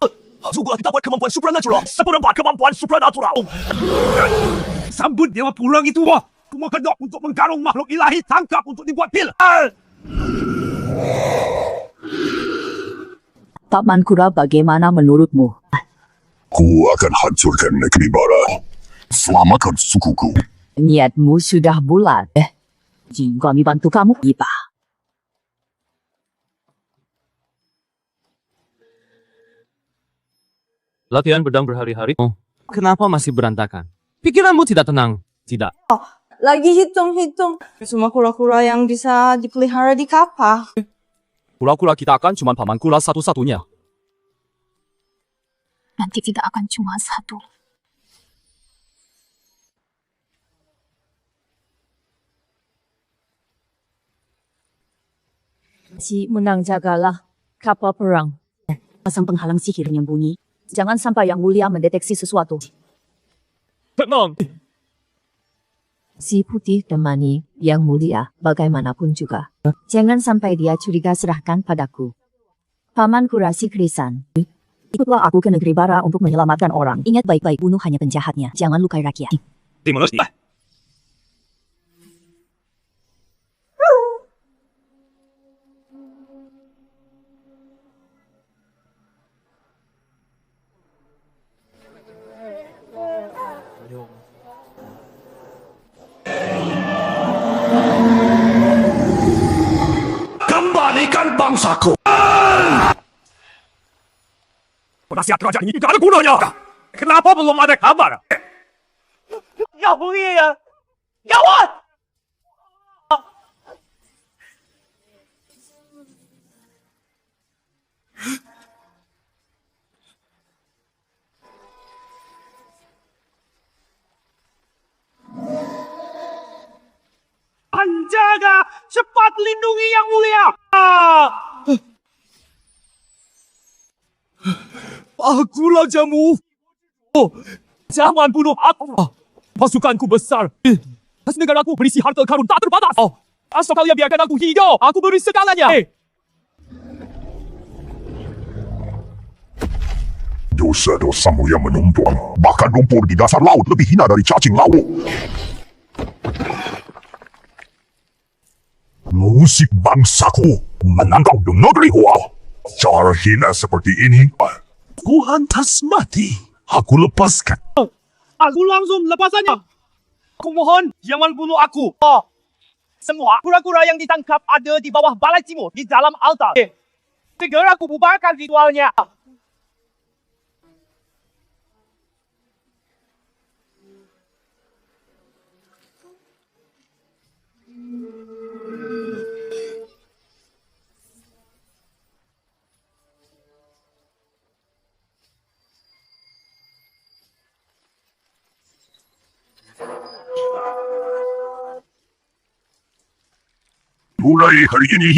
Juga dapat kemampuan supranatural, seperempat kemampuan supranatural. Sambut Dewa Pulang itu. Semua kedok untuk mengkarung makhluk ilahi tangkap untuk dibuat pil. Paman Kura, bagaimana menurutmu? Ku akan hancurkan negeri barat. Selamatkan sukuku. Niatmu sudah bulat. Jika kami bantu kamu, Ipa. Latihan pedang berhari-hari. Kenapa masih berantakan? Pikiranmu tidak tenang. Tidak. Lagi hitung-hitung. Semua kura-kura yang bisa dipelihara di kapal. Kura-kura kita akan cuma Paman Kura satu-satunya. Nanti tidak akan cuma satu. Si menang jagalah kapal perang. Pasang penghalang sihir yang bunyi. Jangan sampai Yang Mulia mendeteksi sesuatu. Tenang. Si Putih temani Yang Mulia bagaimanapun juga. Jangan sampai dia curiga, serahkan padaku. Paman Kura si Krisan. Ikutlah aku ke negeri bara untuk menyelamatkan orang. Ingat baik-baik, bunuh hanya penjahatnya. Jangan lukai rakyat. Terima kasih. Kembalikan bangsaku. Penasihat kerajaan ini tidak ada gunanya. Kenapa belum ada kabar? Yang Mulia, gawat! Penjaga, cepat lindungi Yang Mulia! Aku rajamu. Jangan bunuh aku. Pasukanku besar. Negaraku berisi harta karun tak terbatas. Asal kalian biarkan aku hidup, aku beri segalanya. Dosa-dosamu yang menumpuk. Bahkan lumpur di dasar laut lebih hina dari cacing laut. Musik bangsaku menangkap di negeri Hua. Cara hina seperti ini, ku hantas mati. Aku lepaskan. Aku langsung lepasannya. Aku mohon, jangan bunuh aku. Semua kura-kura yang ditangkap ada di bawah balai timur, di dalam altar. Segera aku bubarkan ritualnya. Mulai hari ini,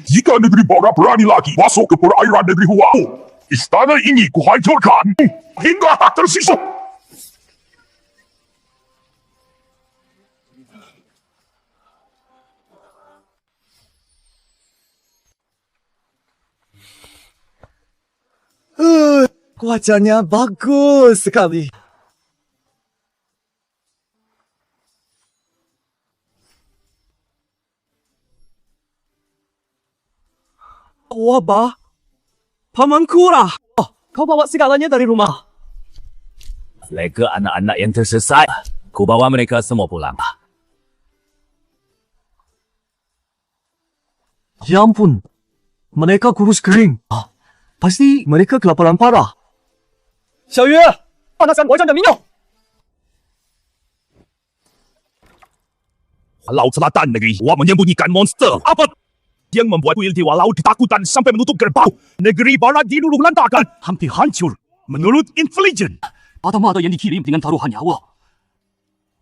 jika negeri barat berani lagi masuk ke perairan negeri Hua, istana ini kuhancurkan hingga tak tersisa. Wajahnya bagus sekali. Wabah, Paman Kura. Kau bawa segalanya dari rumah. Lega anak-anak yang tersesat. Ku bawa mereka semua pulang. Ya ampun, mereka kurus kering. Pasti mereka kelaparan parah. 小鱼，把那三国战的民药。 Laut Selatan negeri Wah menyembunyikan monster. Apa yang membuat kuil Dewa Laut ketakutan sampai menutup gerbang? Negeri Barat diluluh lantakkan, hampir hancur. Menurut intelijen, mata-mata yang dikirim dengan taruhan nyawa.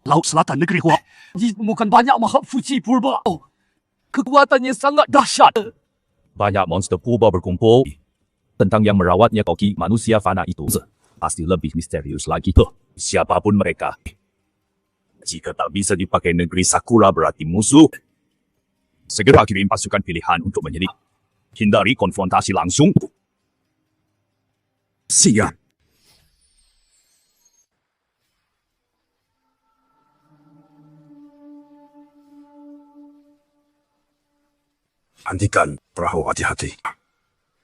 Laut Selatan negeri Hua ditemukan banyak makhluk suci purba. Kekuatannya sangat dahsyat. Banyak monster purba berkumpul. Tentang yang merawatnya koki manusia fana itu pasti lebih misterius lagi. Siapapun mereka. Jika tak bisa dipakai negeri Sakura berarti musuh. Segera kirim pasukan pilihan untuk menyedik. Hindari konfrontasi langsung. Siap. Andikan perahu hati-hati.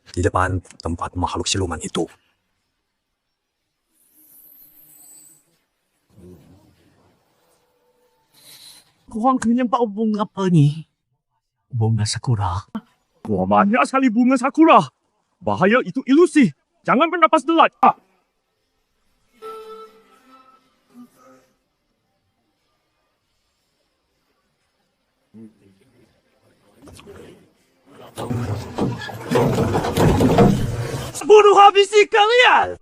Di depan tempat makhluk siluman itu. Korang kena nampak bunga apa ni? Bunga sakura. Wah, banyak sekali bunga sakura. Bahaya itu ilusi. Jangan bernapas delat. Bunuh habisi kalian!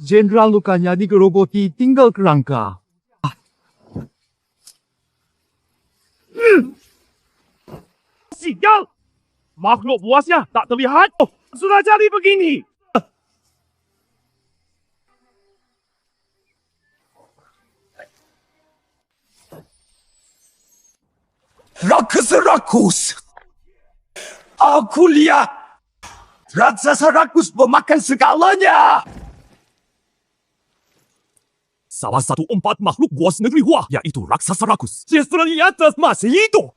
Jenderal lukanya digerogoti tinggal kerangka. Sial! Makhluk buasnya tak terlihat. Sudah jadi begini. Rakus-rakus. Aku lihat. Raksasa rakus memakan segalanya. Salah satu 4 makhluk buas negeri Hua, yaitu raksasa rakus. Justru di atas masih hidup.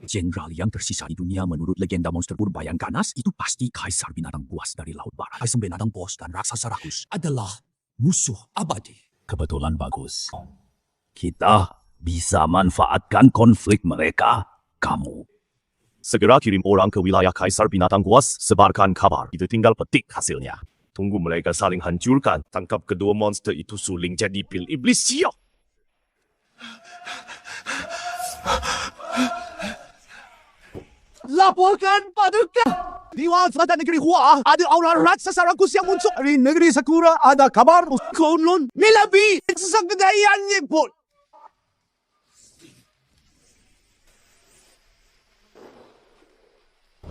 Jenderal yang tersisa di dunia menurut legenda monster purba yang ganas itu pasti kaisar binatang buas dari Laut Barat. Kaisar binatang bos dan raksasa rakus adalah musuh abadi. Kebetulan bagus. Kita bisa manfaatkan konflik mereka. Kamu. Segera kirim orang ke wilayah kaisar binatang buas, sebarkan kabar. Itu tinggal petik hasilnya. Tunggu mereka saling hancurkan. Tangkap kedua monster itu suling jadi pil iblis siap. Laporkan paduka. Di selatan negeri Hua ada aura raksasa rakus yang muncul. Di negeri Sakura ada kabar konon melebihi kedayaannya pun.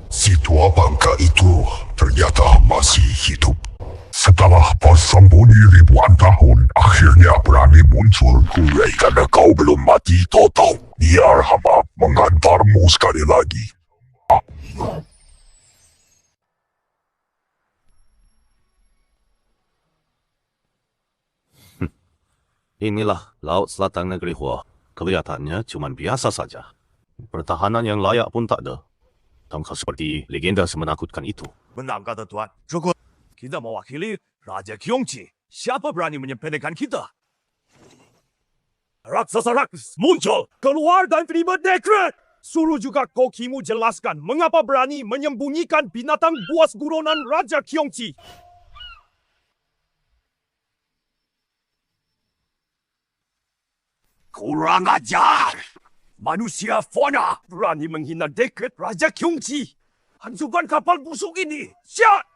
Si tua bangka itu ternyata masih hidup. Setelah bersembunyi ribuan tahun, akhirnya berani muncul gue karena kau belum mati total. Biar hamba mengantarmu sekali lagi. Inilah Laut Selatan negeri Hua. Kelihatannya cuma biasa saja. Pertahanan yang layak pun tak ada. Tangkap seperti legenda semenakutkan itu. Benar kata Tuan. Cukup. Kita mewakili Raja Kyongchi. Siapa berani menyepelekan kita? Raksasa rakus muncul. Keluar dan terima dekret. Suruh juga kokimu jelaskan mengapa berani menyembunyikan binatang buas buronan Raja Kyongchi. Kurang ajar. Manusia fauna berani menghina dekret Raja Kyongchi. Hancurkan kapal busuk ini. Siap!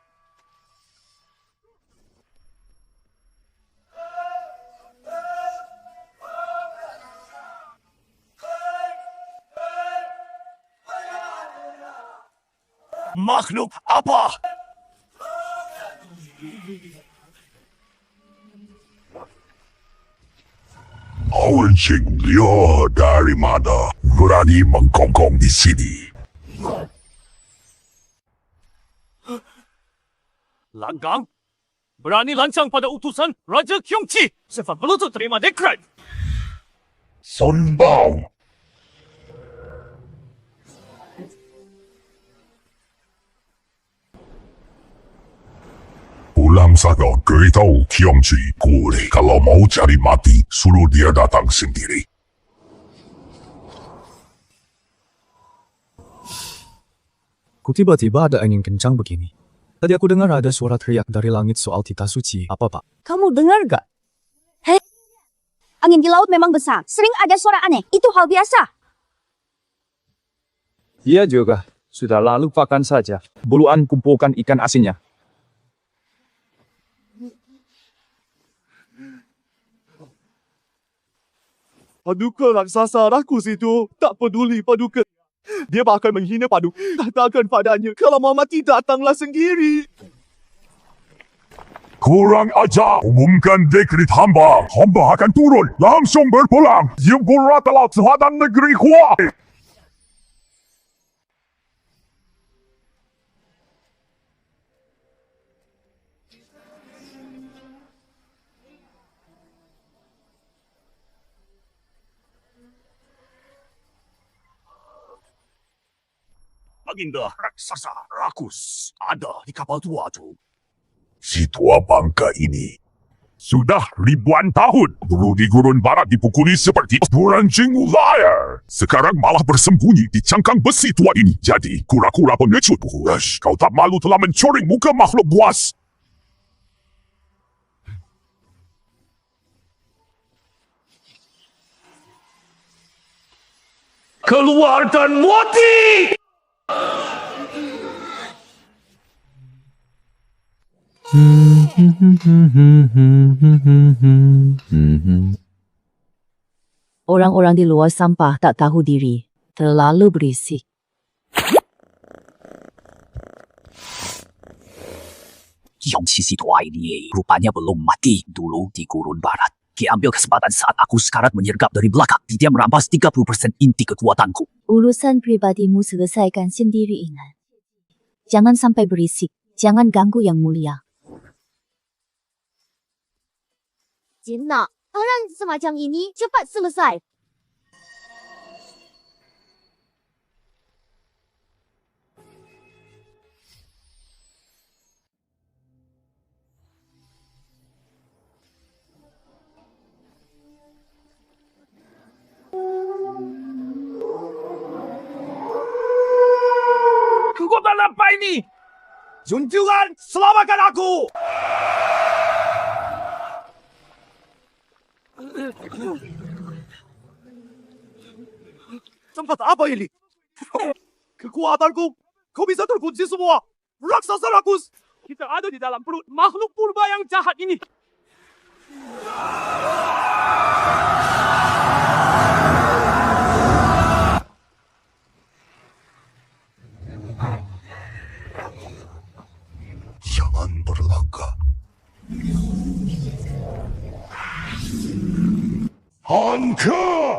Makhluk apa? Awencing dia dari mana? berani menggonggong di sini. Langgang, berani lancang pada utusan Raja Kyongchi. Sifat berlutut terima dekret. Sun Bao. Pulang sana beritahu Kyongchi boleh kalau mau cari mati, suruh dia datang sendiri. Kok tiba-tiba ada angin kencang begini? Tadi aku dengar ada suara teriak dari langit soal titah suci. Apa, Pak? Kamu dengar gak? Hei, angin di laut memang besar. Sering ada suara aneh. Itu hal biasa. Iya juga. Sudah lalu lupakan saja. Buluan kumpulkan ikan asinnya. Paduka raksasa rakus itu tak peduli Paduka. Dia bakal menghina Paduka. Katakan padanya kalau Muhammad datanglah sendiri. Kurang ajar. Umumkan dekret hamba. Hamba akan turun. Langsung berpulang. Jemput rata laut selatan negeri kuat. Baginda raksasa rakus ada di kapal tua tu. Si tua bangka ini sudah ribuan tahun dulu di gurun barat dipukuli seperti berancing ular. Sekarang malah bersembunyi di cangkang besi tua ini. Jadi kura-kura pengecut. Kau tak malu telah mencoreng muka makhluk buas. Keluar dan mati! Orang-orang di luar sampah tak tahu diri. Terlalu berisik. Kyongchi si tua ini rupanya belum mati dulu di gurun barat. Dia ambil kesempatan saat aku sekarat menyergap dari belakang. Dia merampas 30% inti kekuatanku. Urusan pribadimu selesaikan sendiri, Inan. Jangan sampai berisik. Jangan ganggu yang mulia. Jinna, orang semacam ini cepat selesai. Kekuatan apa ini? Junjungan, selamatkan aku! Tempat apa ini? Kekuatanku, kau bisa terkunci semua. Raksasa rakus, kita ada di dalam perut makhluk purba yang jahat ini. Jangan berlagak. Hancur!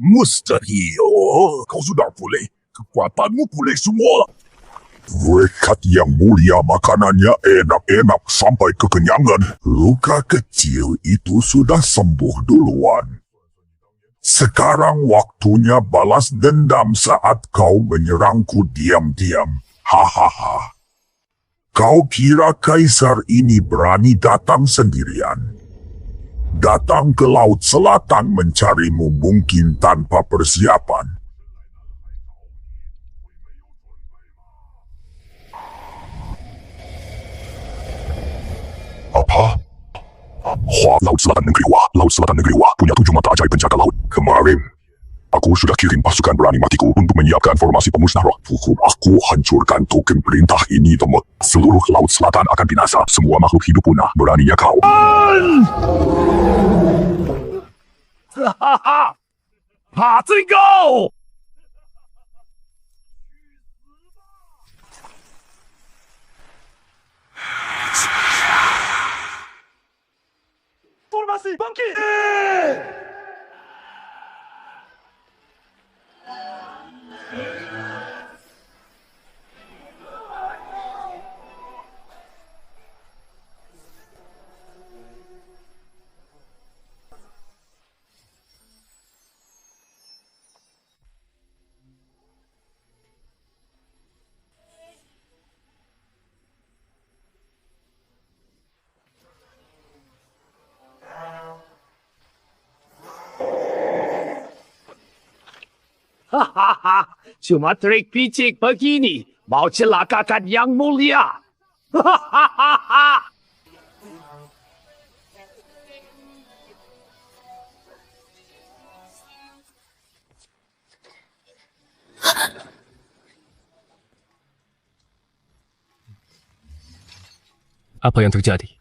Mustahil. Kau sudah pulih. Kekuatanmu pulih semua. Rekat yang mulia makanannya enak-enak sampai kekenyangan. Luka kecil itu sudah sembuh duluan. Sekarang waktunya balas dendam saat kau menyerangku diam-diam. Hahaha. Kau kira kaisar ini berani datang sendirian? Datang ke Laut Selatan mencarimu mungkin tanpa persiapan. Apa? Laut Selatan Negeri Wah. Laut Selatan Negeri Wah punya 7 mata ajaib penjaga laut. Kemarin, aku sudah kirim pasukan berani matiku untuk menyiapkan formasi pemusnah roh. Aku hancurkan token perintah ini, teman. Seluruh Laut Selatan akan binasa. Semua makhluk hidup punah. Beraninya kau. Hahaha, cuma trik picik begini mau celakakan yang mulia. Hahaha. Apa yang terjadi?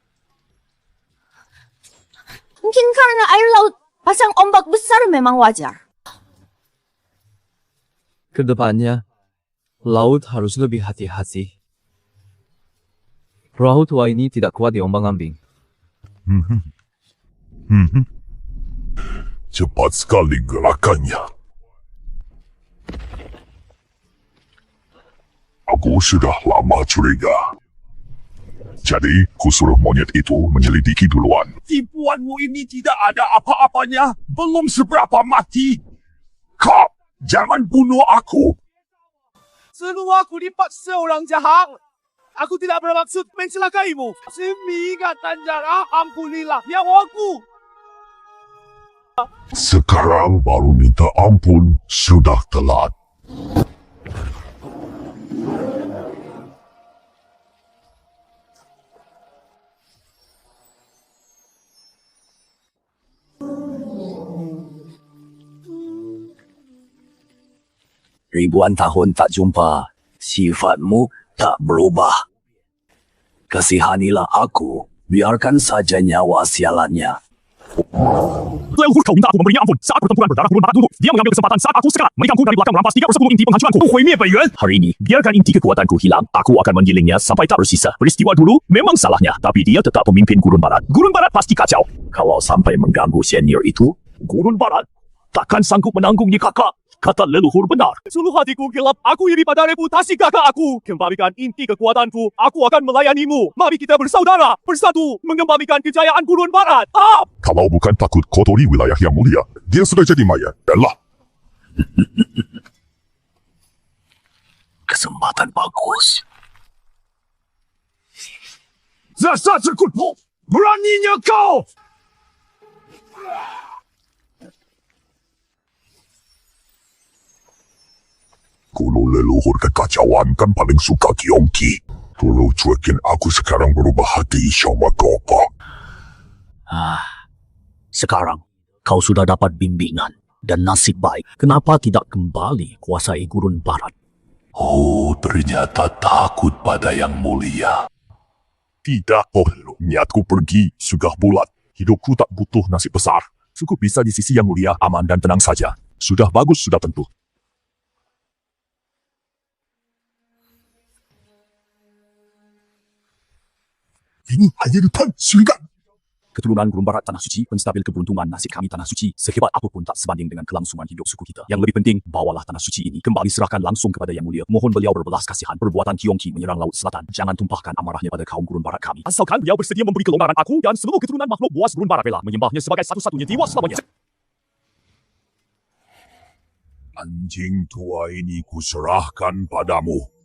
Mungkin karena air laut pasang ombak besar memang wajar. Kedepannya, laut harus lebih hati-hati. Perahu tua ini tidak kuat diombang-ambing. Cepat sekali gerakannya. Aku sudah lama curiga. Jadi, kusuruh monyet itu menyelidiki duluan. Tipuanmu ini tidak ada apa-apanya. Belum seberapa mati. Kap, jangan bunuh aku. Semua aku dipaksa orang jahat. Aku tidak bermaksud mencelakaimu. Demi ingatan darah, ampunilah nyawaku. Sekarang baru minta ampun, sudah telat. Ribuan tahun tak jumpa, sifatmu tak berubah. Kasihanilah aku, biarkan saja nyawa sialannya. Leluhur kau minta aku memberinya ampun saat pertempuran berdarah gurun barat dulu. Dia mengambil kesempatan saat aku sekarang menikahku dari belakang merampas 3/10 inti penghancuranku. Huimie Beiyuan. Hari ini, biarkan inti kekuatanku hilang. Aku akan menggilingnya sampai tak bersisa. Peristiwa dulu memang salahnya, tapi dia tetap pemimpin gurun barat. Gurun barat pasti kacau. Kalau sampai mengganggu senior itu, gurun barat takkan sanggup menanggungnya kakak. Kata leluhur benar. Suluh hatiku gelap, aku iri pada reputasi kakak aku. Kembalikan inti kekuatanku, aku akan melayanimu. Mari kita bersaudara, bersatu, mengembalikan kejayaan gurun barat. Kalau bukan takut kotori wilayah yang mulia, dia sudah jadi mayat. Elah. Kesempatan bagus. Zasat sekutmu, beraninya kau! Kulo leluhur kekacauan kan paling suka Kiongki. Kulo cuekin aku sekarang berubah hati sama Gopa. Sekarang, kau sudah dapat bimbingan dan nasib baik. Kenapa tidak kembali kuasai gurun barat? Oh, ternyata takut pada yang mulia. Tidak, niatku pergi sudah bulat. Hidupku tak butuh nasib besar. Cukup bisa di sisi yang mulia, aman dan tenang saja. Sudah bagus, sudah tentu. Ini hanya hutan surga. Keturunan gurun barat Tanah Suci, penstabil keberuntungan nasib kami Tanah Suci. Sehebat apapun tak sebanding dengan kelangsungan hidup suku kita. Yang lebih penting, bawalah Tanah Suci ini kembali serahkan langsung kepada Yang Mulia. Mohon beliau berbelas kasihan. Perbuatan Kiongki menyerang Laut Selatan. Jangan tumpahkan amarahnya pada kaum gurun barat kami. Asalkan beliau bersedia memberi kelonggaran aku dan seluruh keturunan makhluk buas gurun barat rela menyembahnya sebagai satu-satunya dewa selamanya. Anjing tua ini kuserahkan padamu.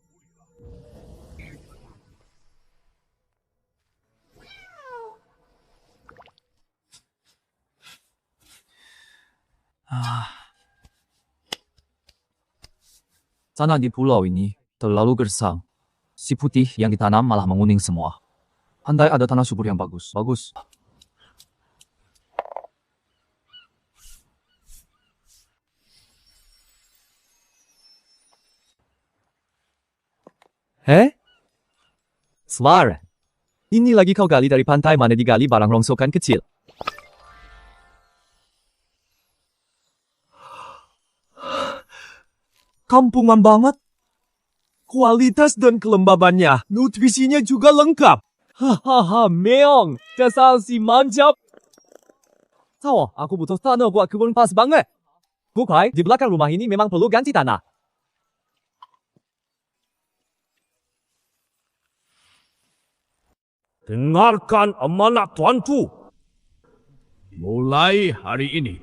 Tanah di pulau ini terlalu gersang. Si putih yang ditanam malah menguning semua. Andai ada tanah subur yang bagus. Svar, ini lagi kau gali dari pantai mana digali barang rongsokan kecil. Kampungan banget. Kualitas dan kelembabannya, nutrisinya juga lengkap. Hahaha, meong. Dasar si manjap. Tahu, aku butuh tanah buat kebun pas banget. Bukai, di belakang rumah ini memang perlu ganti tanah. Dengarkan amanat tuanku. Mulai hari ini,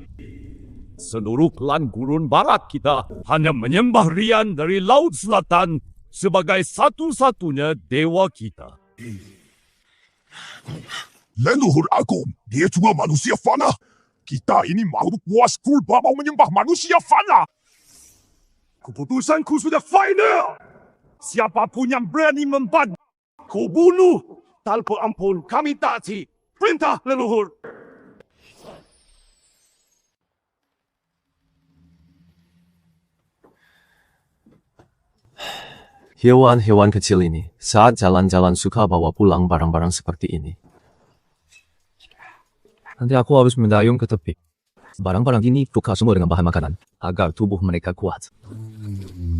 seluruh klan gurun barat kita hanya menyembah Rian dari Laut Selatan sebagai satu-satunya dewa kita. Leluhur agung, dia juga manusia fana. Kita ini makhluk buas kurba mau menyembah manusia fana. Keputusanku sudah final. Siapapun yang berani membantu, ku bunuh tanpa ampun. Kami taati perintah leluhur. Hewan-hewan kecil ini saat jalan-jalan suka bawa pulang barang-barang seperti ini. Nanti aku harus mendayung ke tepi. Barang-barang ini tukar semua dengan bahan makanan agar tubuh mereka kuat.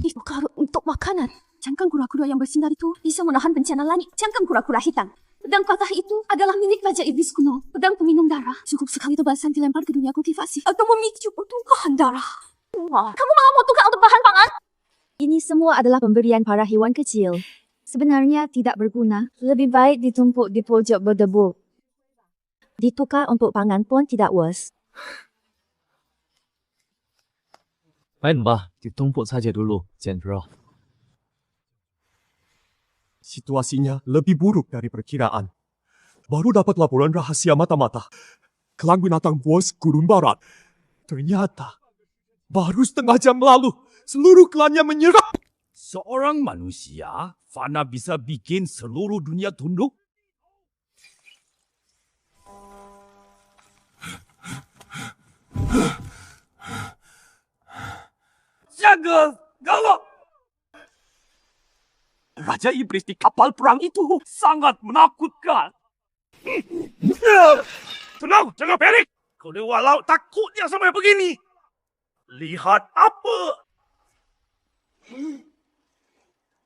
Itu karut untuk makanan. Cangkang kura-kura yang bersinar itu bisa menahan bencana langit. Cangkang kura-kura hitam. Pedang patah itu adalah milik Raja Iblis kuno. Pedang peminum darah. Cukup sekali tebasan dilempar ke dunia kultivasi atau memicu pertumpahan darah. Kamu malah mau tukar untuk bahan pangan? Ini semua adalah pemberian para hewan kecil. Sebenarnya tidak berguna. Lebih baik ditumpuk di pojok berdebu. Ditukar untuk pangan pun tidak worse. Baiklah, ditumpuk saja dulu, Jenderal. Situasinya lebih buruk dari perkiraan. Baru dapat laporan rahasia mata-mata. Kelang binatang buas Gurun Barat. Ternyata, baru setengah jam lalu, seluruh klannya menyerah. Seorang manusia, Fana bisa bikin seluruh dunia tunduk? Jaga galak! Raja Iblis di kapal perang itu sangat menakutkan. Tenang, jangan panik. Kau dewa laut takutnya sampai begini. Lihat apa?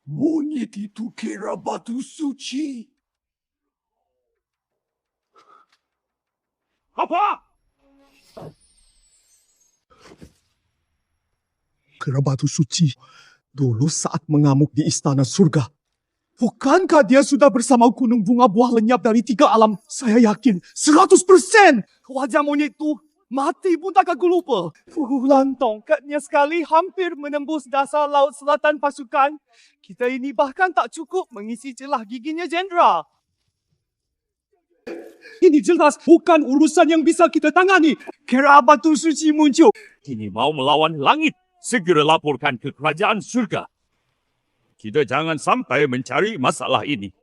Monyet itu kira batu suci. Apa? Kera batu suci dulu saat mengamuk di istana surga. Bukankah dia sudah bersama gunung bunga buah lenyap dari 3 alam? Saya yakin 100%. Wajah monyet itu mati pun tak aku lupa. Pukulan tongkatnya sekali hampir menembus dasar laut selatan pasukan. Kita ini bahkan tak cukup mengisi celah giginya Jenderal. Ini jelas bukan urusan yang bisa kita tangani. Kera batu suci muncul. Ini mau melawan langit. Segera laporkan ke kerajaan surga. Kita jangan sampai mencari masalah ini.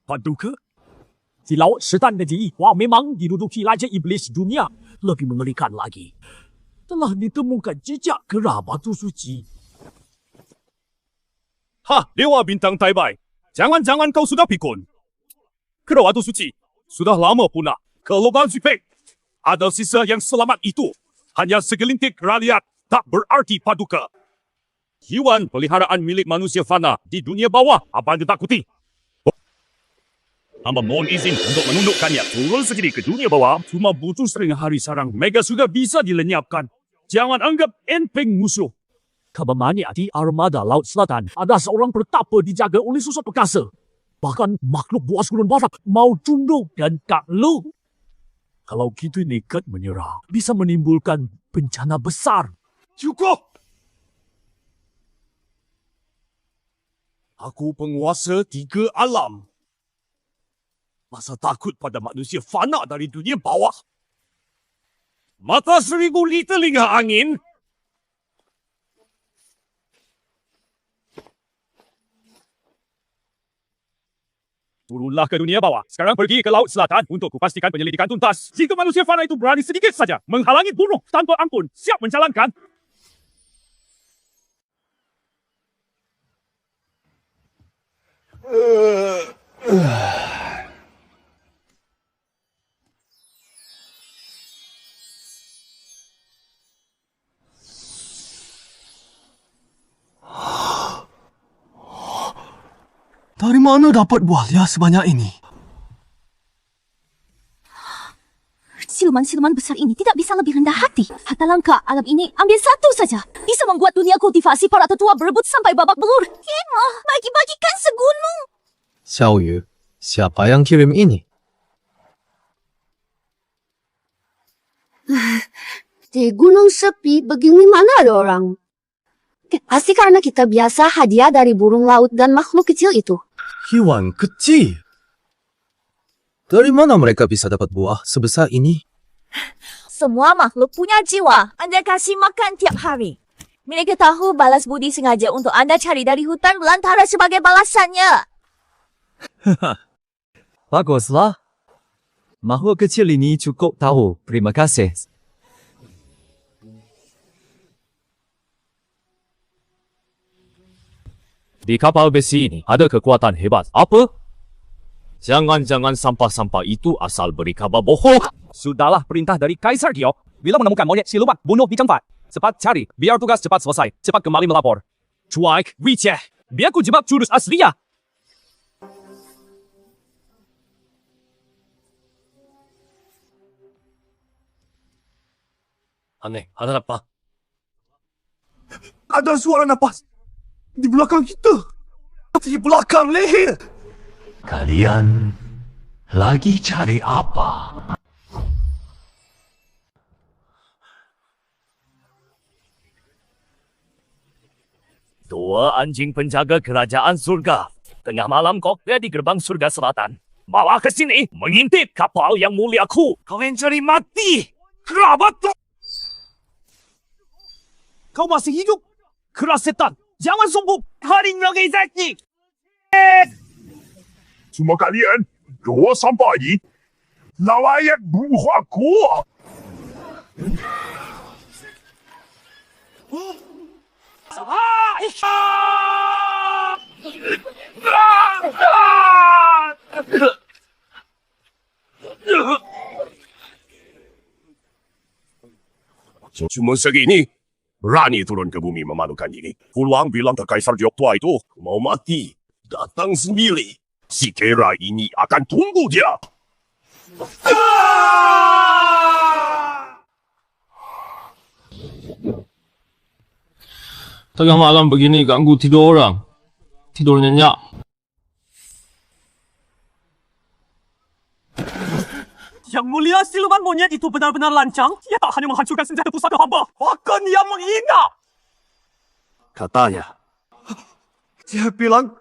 Paduka? Di laut setan negeri, wah memang diduduki Raja Iblis dunia. Lebih mengerikan lagi. Telah ditemukan jejak kera batu suci. Dewa Bintang Taibai. Jangan-jangan kau sudah pikun. Kera batu suci sudah lama punah ke lubang Zipek. Ada sisa yang selamat itu. Hanya segelintir rakyat tak berarti paduka. Hewan peliharaan milik manusia fana di dunia bawah apa yang ditakuti? Hamba mohon izin untuk menundukkannya. Turun sendiri ke dunia bawah. Cuma butuh setengah hari sarang Mega sudah bisa dilenyapkan. Jangan anggap enteng musuh. Kabarnya di armada Laut Selatan ada seorang pertapa dijaga oleh susut perkasa. Bahkan makhluk buas Gurun Barat mau tunduk dan takluk. Kalau kita nekat menyerah, bisa menimbulkan bencana besar. Cukup! Aku penguasa 3 alam. Masa takut pada manusia fana dari dunia bawah. Mata 1000 li telinga angin. Turunlah ke dunia bawah. Sekarang pergi ke Laut Selatan untuk kupastikan penyelidikan tuntas. Jika manusia fana itu berani sedikit saja menghalangi bunuh tanpa ampun, siap menjalankan. Dari mana dapat buahnya sebanyak ini? Siluman-siluman besar ini tidak bisa lebih rendah hati. Harta langka alam ini ambil satu saja. Bisa membuat dunia kultivasi para tetua berebut sampai babak belur. Kemah, bagi-bagikan segunung. Xiao Yu, siapa yang kirim ini? Di gunung sepi, begini mana ada orang? Pasti karena kita biasa hadiah dari burung laut dan makhluk kecil itu. Hewan kecil? Dari mana mereka bisa dapat buah sebesar ini? Semua makhluk punya jiwa. Anda kasih makan tiap hari. Mereka tahu balas budi sengaja untuk Anda cari dari hutan belantara sebagai balasannya. Baguslah. Makhluk kecil ini cukup tahu. Terima kasih. Di kapal besi ini ada kekuatan hebat. Apa? Jangan-jangan sampah-sampah itu asal beri kabar bohong. Sudahlah perintah dari Kaisar Tio. Bila menemukan monyet siluman, bunuh di tempat. Cepat cari, biar tugas cepat selesai. Cepat kembali melapor. Cuek, Wiceh. Biar ku jebak jurus aslinya. Aneh, ada apa? Ada suara napas. Di belakang kita. Di belakang leher. Kalian lagi cari apa? Dua anjing penjaga kerajaan surga. Tengah malam koknya di gerbang surga selatan. Malah ke sini mengintip kapal yang muliaku. Kalian cari mati. Kerabat. Kau masih hidup? Keras setan. Jangan sombong. Haring lagi zaki. Semua kalian, 2 sampai lawayan buahku. Cuma segini, berani turun ke bumi memalukan ini. Pulang bilang ke Kaisar Jogja itu, mau mati. Datang sendiri. Si Kera ini akan tunggu dia. Tengah malam begini ganggu tidur orang. Tidur nyenyak. Yang mulia, siluman monyet itu benar-benar lancang. Ia tak hanya menghancurkan senjata pusaka hamba, bahkan ia menghina. Katanya. Dia bilang,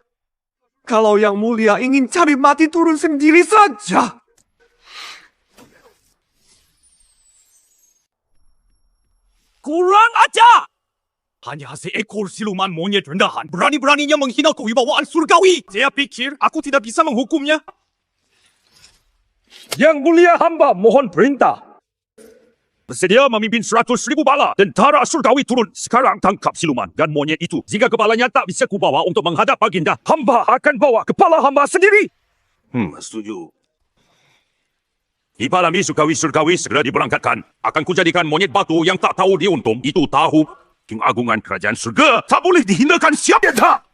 kalau yang mulia ingin cari mati turun sendiri saja. Kurang ajar! Hanya seekor siluman monyet rendahan berani-beraninya menghina kewibawaan surgawi. Saya pikir aku tidak bisa menghukumnya. Yang mulia hamba mohon perintah. Bersedia memimpin 100,000 bala. Tentara surgawi turun. Sekarang tangkap siluman dan monyet itu. Jika kepalanya tak bisa kubawa untuk menghadap baginda, hamba akan bawa kepala hamba sendiri. Setuju. Ipalami surgawi-surgawi segera diberangkatkan. Akan kujadikan monyet batu yang tak tahu diuntung. Itu tahu keagungan kerajaan surga. Tak boleh dihinakan siapa tak.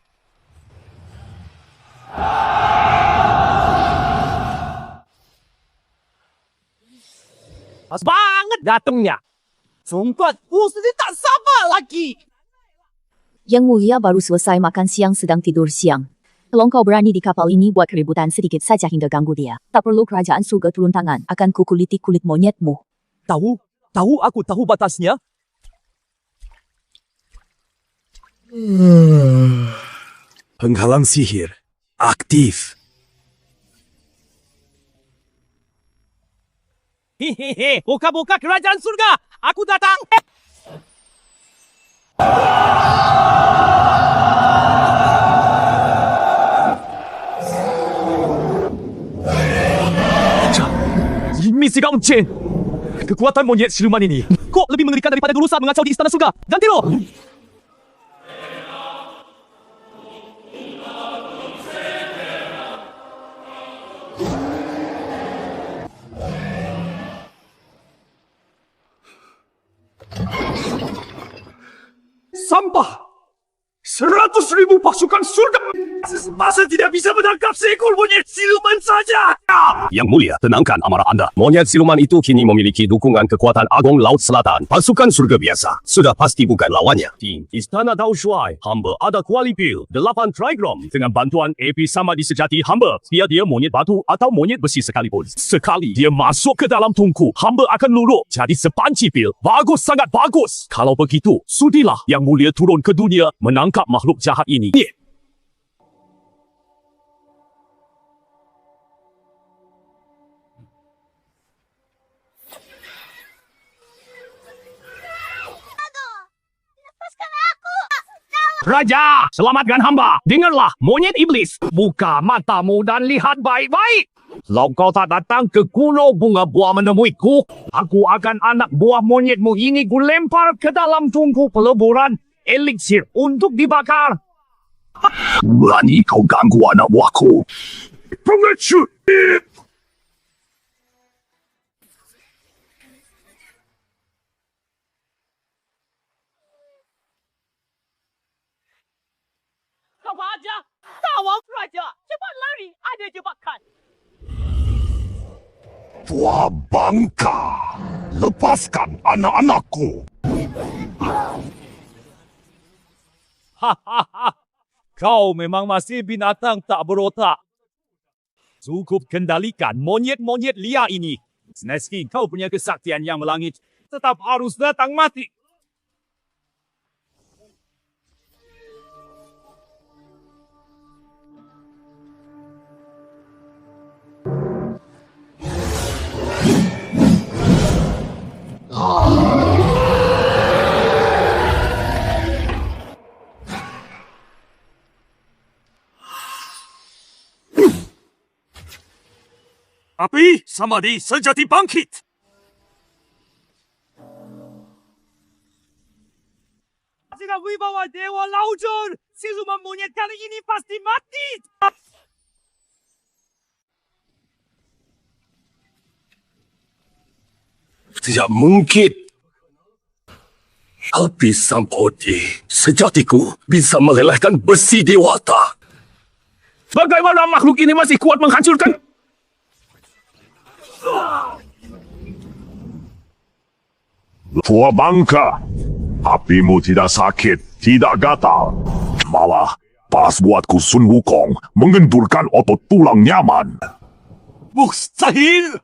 Pas banget datangnya. Sumpah, sudah tak sabar lagi. Yang mulia baru selesai makan siang sedang tidur siang. Kalau kau berani di kapal ini buat keributan sedikit saja hingga ganggu dia. Tak perlu kerajaan surga turun tangan. Akan kukuliti kulit monyetmu. Tahu aku tahu batasnya. Penghalang sihir. Aktif. Hehehe, buka-buka kerajaan surga. Aku datang. Misi Gaunchen. Kekuatan monyet siluman ini kok lebih mengerikan daripada dulu saat mengacau di istana surga. Ganti roh. Sampah 100 100,000 pasukan surga. Masa tidak bisa menangkap seekor monyet siluman saja. Yang Mulia, tenangkan amarah Anda. Monyet siluman itu kini memiliki dukungan kekuatan agung Laut Selatan. Pasukan surga biasa sudah pasti bukan lawannya. Di Istana Dao Shuai, hamba ada kuali pil 8 trigram. Dengan bantuan api sama di sejati hamba, biar dia monyet batu atau monyet besi sekalipun. Sekali dia masuk ke dalam tungku, hamba akan luluh jadi sepanci pil. Bagus, sangat bagus. Kalau begitu, sudilah Yang Mulia turun ke dunia menangkap makhluk jahat ini. Raja, selamatkan hamba. Dengarlah, monyet iblis. Buka matamu dan lihat baik-baik. Kalau kau tak datang ke Kuno Bunga Buah menemuiku, aku akan anak buah monyetmu ini kulempar ke dalam tungku peleburan eliksir untuk dibakar. Berani kau ganggu anak buahku? Pengecut! Apa aja? Tawang Raja! Cepat lari! Ada jebakan! Tua bangka! Lepaskan anak-anakku! Hahaha, kau memang masih binatang tak berotak. Cukup kendalikan monyet-monyet liar ini. Meski kau punya kesaktian yang melangit, tetap harus datang mati. Api Samadhi sejati bangkit. Jika wibawa Dewa Laujur, siluman monyet kali ini pasti mati. Tidak mungkin. Api Samadhi sejatiku bisa melelehkan besi dewata. Bagaimana makhluk ini masih kuat menghancurkan? Tua bangka, apimu tidak sakit, tidak gatal. Malah pas buatku Sun Wukong mengendurkan otot tulang nyaman. Mustahil!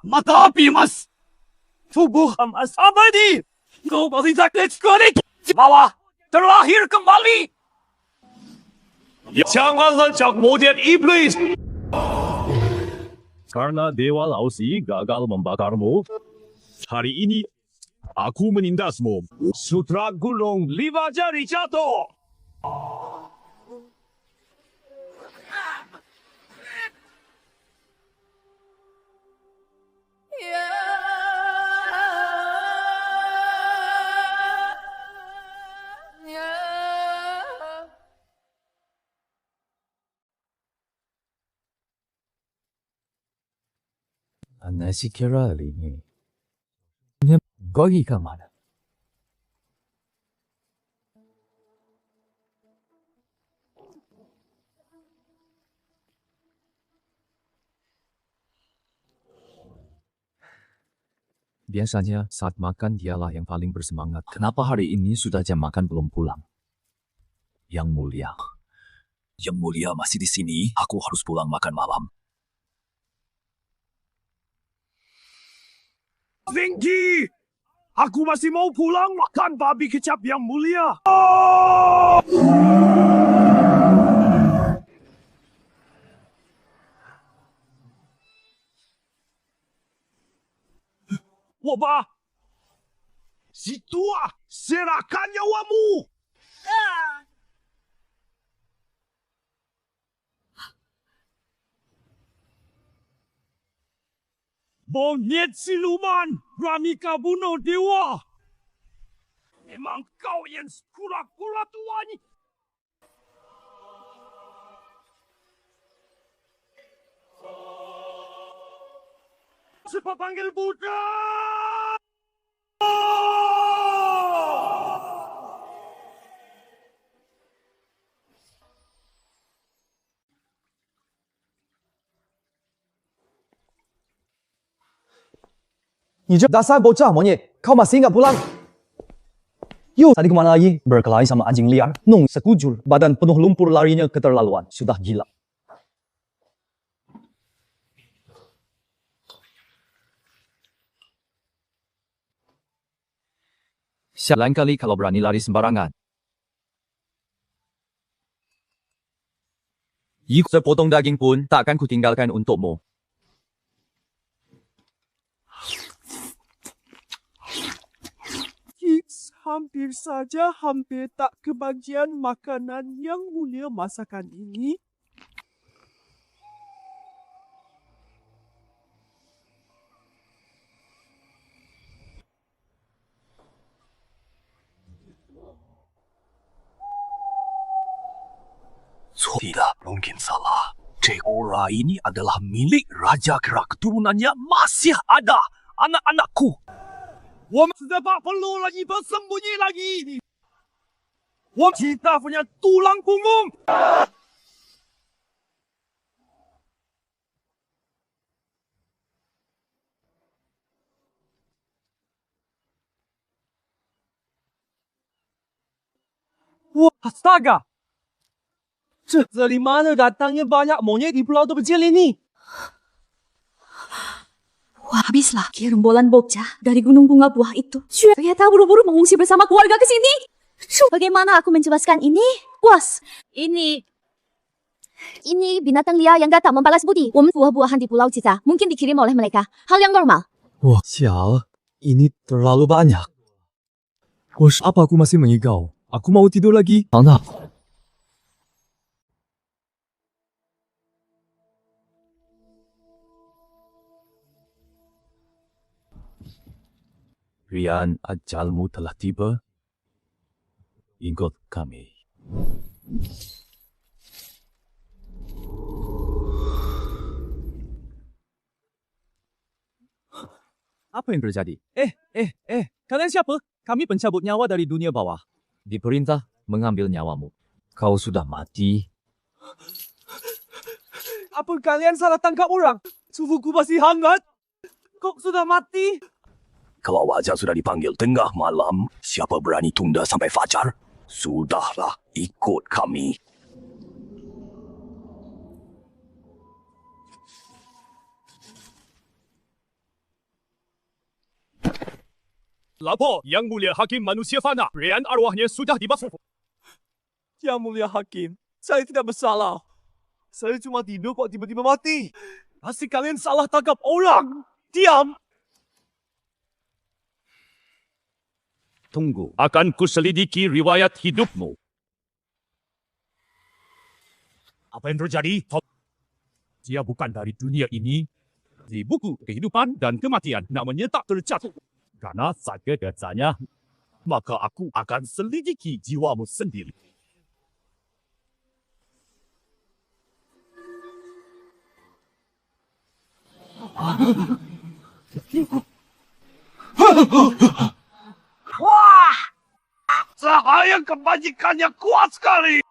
Mata api emas! Tubuh emas abadi! Kau masih sakit sekali! Bawah terlahir kembali! Jangan lancak monyet iblis! Karena Dewa Lausi gagal membakarmu, hari ini aku menindasmu. Sutra Gunung 5 jari jatuh! Nasi kira ini. Gogi ke mana? Biasanya saat makan dialah yang paling bersemangat. Kenapa hari ini sudah jam makan belum pulang? Yang Mulia. Yang Mulia masih di sini. Aku harus pulang makan malam. Tinggi! Aku masih mau pulang makan babi kecap Yang Mulia. Wabah! Si tua, serahkan nyawamu! Monyet siluman, berani kau bunuh dewa. Memang kau yang kura-kura tua ni. Cepat panggil Buddha! Dasar bocah monyet, kau masih ingat pulang? Yuk, tadi kemana lagi? Berkelahi sama anjing liar. Nung sekujur, badan penuh lumpur larinya keterlaluan. Sudah gila. Lain kali kalau berani lari sembarangan. Sepotong daging pun takkan kutinggalkan untukmu. Hampir saja hampir tak kebagian makanan yang mulia masakan ini. Tidak mungkin salah. Aura ini adalah milik Raja Kera. Keturunannya masih ada. Anak-anakku. 我们实在不perlu lagi bersembunyi lagi. 我kita punya tulang punggung. Wah, astaga! 这里mana datangnya banyak monyet di pulau terpencil ini? Wah, habislah gerombolan bocah dari gunung bunga buah itu. Ternyata buru-buru mengungsi bersama keluarga ke sini. Bagaimana aku menjelaskan ini? Was, ini binatang liar yang datang membalas budi. Buah-buahan di pulau kita mungkin dikirim oleh mereka. Hal yang normal. Wah, sial. Ini terlalu banyak. Wush, apa aku masih mengigau? Aku mau tidur lagi. Mana? Rian, ajalmu telah tiba. Ikut kami. Apa yang terjadi? Kalian siapa? Kami pencabut nyawa dari dunia bawah. Diperintah mengambil nyawamu. Kau sudah mati. Apa kalian salah tangkap orang? Suhuku masih hangat. Kok sudah mati? Kalau wajah sudah dipanggil tengah malam, siapa berani tunda sampai fajar? Sudahlah, ikut kami. Lapor, Yang Mulia Hakim Manusia Fana. Rian arwahnya sudah dibasuh. Yang Mulia Hakim, saya tidak bersalah. Saya cuma tidur kok tiba-tiba mati. Pasti kalian salah tangkap orang. Diam! Tunggu, akan kuselidiki riwayat hidupmu. Apa yang terjadi? Dia bukan dari dunia ini. Di buku kehidupan dan kematian namanya tak tercatat. Karena sakit katanya, maka aku akan selidiki jiwamu sendiri. Wah! Cahaya kebajikannya kuat sekali.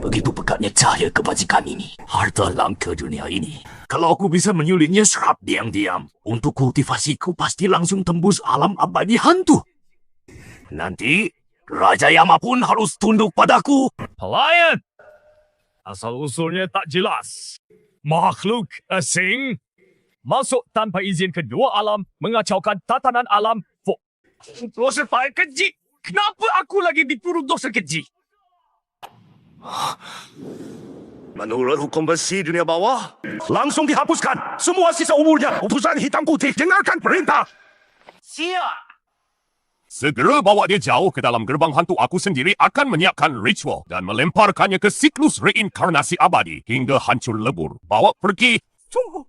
Begitu pekatnya cahaya kebajikan ini. Harta langka dunia ini. Kalau aku bisa menyulitnya serap diam-diam. Untuk kultivasiku pasti langsung tembus alam abadi hantu. Nanti, Raja Yama pun harus tunduk padaku. Pelayan! Asal-usulnya tak jelas. Makhluk asing masuk tanpa izin kedua alam, mengacaukan tatanan alam. Dosa paling keji. Kenapa aku lagi dituduh dosa keji? Menurut hukum besi dunia bawah, langsung dihapuskan. Semua sisa umurnya. Utusan hitam putih, dengarkan perintah. Siap! Segera bawa dia jauh ke dalam gerbang hantu. Aku sendiri akan menyiapkan ritual dan melemparkannya ke siklus reinkarnasi abadi hingga hancur lebur. Bawa pergi. Tunggu.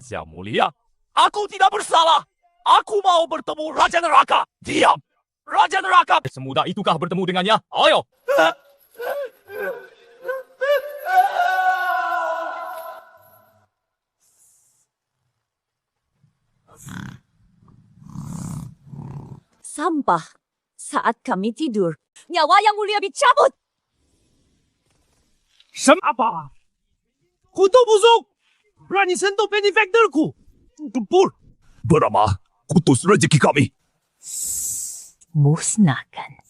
Yang Mulia, aku tidak bersalah. Aku mau bertemu Raja Neraka. Diam. Raja Neraka. Semudah itukah bertemu dengannya? Ayo. Sampah saat kami tidur. Nyawa Yang Mulia dicabut. Apa? Kutu busuk! Berani sentuh benefactorku. Gempur. Beramah, kutus rezeki kami. Musnahkan.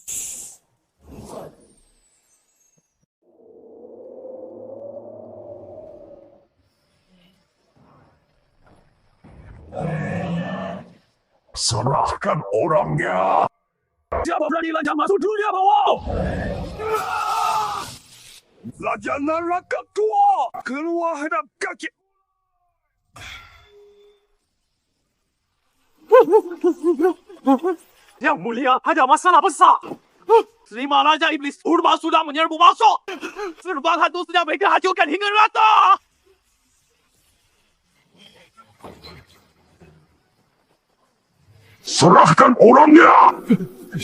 Serahkan orangnya. Siapa berani lancar masuk dunia bawah? Raja neraka tua, keluar hadap kaki. Yang mulia, ada masalah besar. Terima Raja Iblis, Purba sudah menyerbu masuk. Serban hantu sudah mereka hancurkan hingga rata. Serahkan orangnya.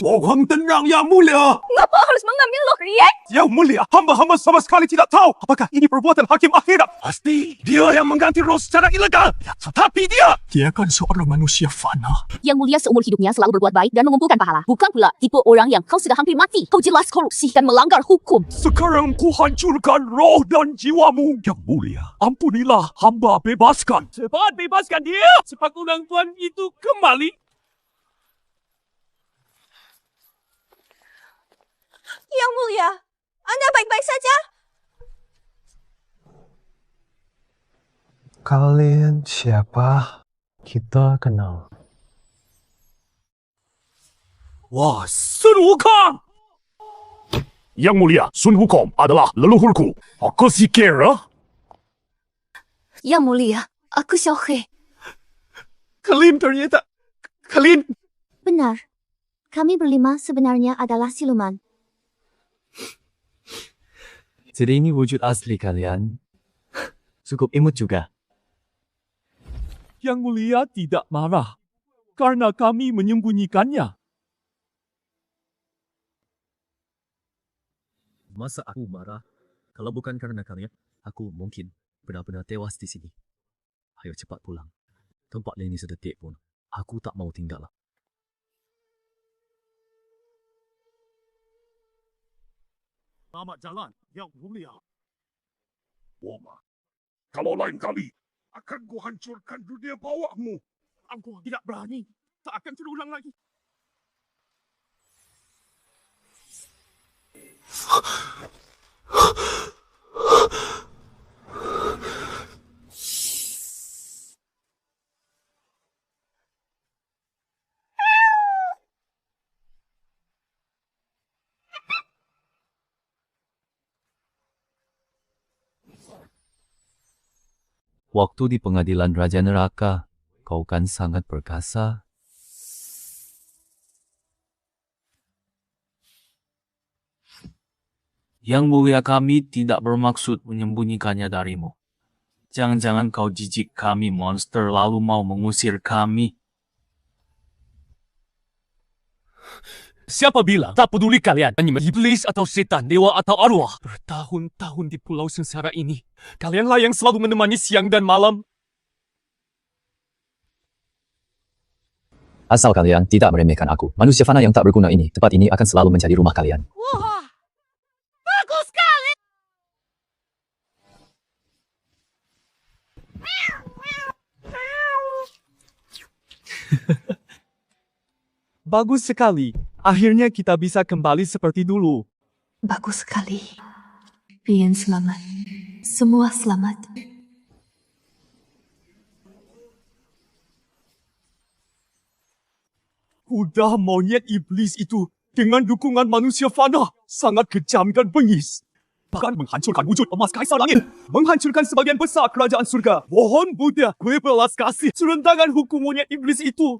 Mohon tenang, Yang Mulia. Ngapa harus mengambil loh, Riek? Yang Mulia, hamba-hamba sama sekali tidak tahu apakah ini perbuatan hakim akhirat. Pasti dia yang mengganti roh secara ilegal. Tetapi dia kan seorang manusia fana. Yang mulia seumur hidupnya selalu berbuat baik dan mengumpulkan pahala. Bukan pula tipe orang yang kau sudah hampir mati. Kau jelas korupsi dan melanggar hukum. Sekarang ku hancurkan roh dan jiwamu. Yang Mulia, ampunilah, hamba bebaskan. Cepat bebaskan dia. Cepat undang tuan itu kembali. Yang mulia, Anda baik-baik saja? Kalian siapa? Kita kenal. Wah, Sun Wukong! Yang Mulia, Sun Wukong adalah leluhurku. Aku si kira. Yang mulia, aku Xiaohe. Kalian ternyata... Kalian... Benar. Kami berlima sebenarnya adalah siluman. Jadi ini wujud asli kalian. Cukup imut juga. Yang Mulia tidak marah karena kami menyembunyikannya. Masa aku marah? Kalau bukan karena kalian, aku mungkin benar-benar tewas di sini. Ayo cepat pulang. Tempat ini sedetik pun, aku tak mau tinggal. Selamat jalan, Yang Mulia. Wama, kalau lain kali, akan ku hancurkan dunia bawahmu. Aku tidak berani. Tak akan terulang lagi. Waktu di pengadilan Raja Neraka, kau kan sangat perkasa. Yang Mulia, kami tidak bermaksud menyembunyikannya darimu. Jangan-jangan kau jijik kami monster lalu mau mengusir kami. Siapa bilang tak peduli kalian? Iblis atau setan, dewa atau arwah. Bertahun-tahun di pulau sengsara ini, kalianlah yang selalu menemani siang dan malam. Asal kalian tidak meremehkan aku, manusia fana yang tak berguna ini, tempat ini akan selalu menjadi rumah kalian. Wah, bagus sekali! Bagus sekali. Akhirnya kita bisa kembali seperti dulu. Bagus sekali. Rian selamat. Semua selamat. Kuda monyet iblis itu dengan dukungan manusia fana sangat kejam dan bengis. Bahkan menghancurkan wujud emas Kaisar Langit. Menghancurkan sebagian besar kerajaan surga. Mohon Buddha, gue belas kasih serentangan hukum monyet iblis itu.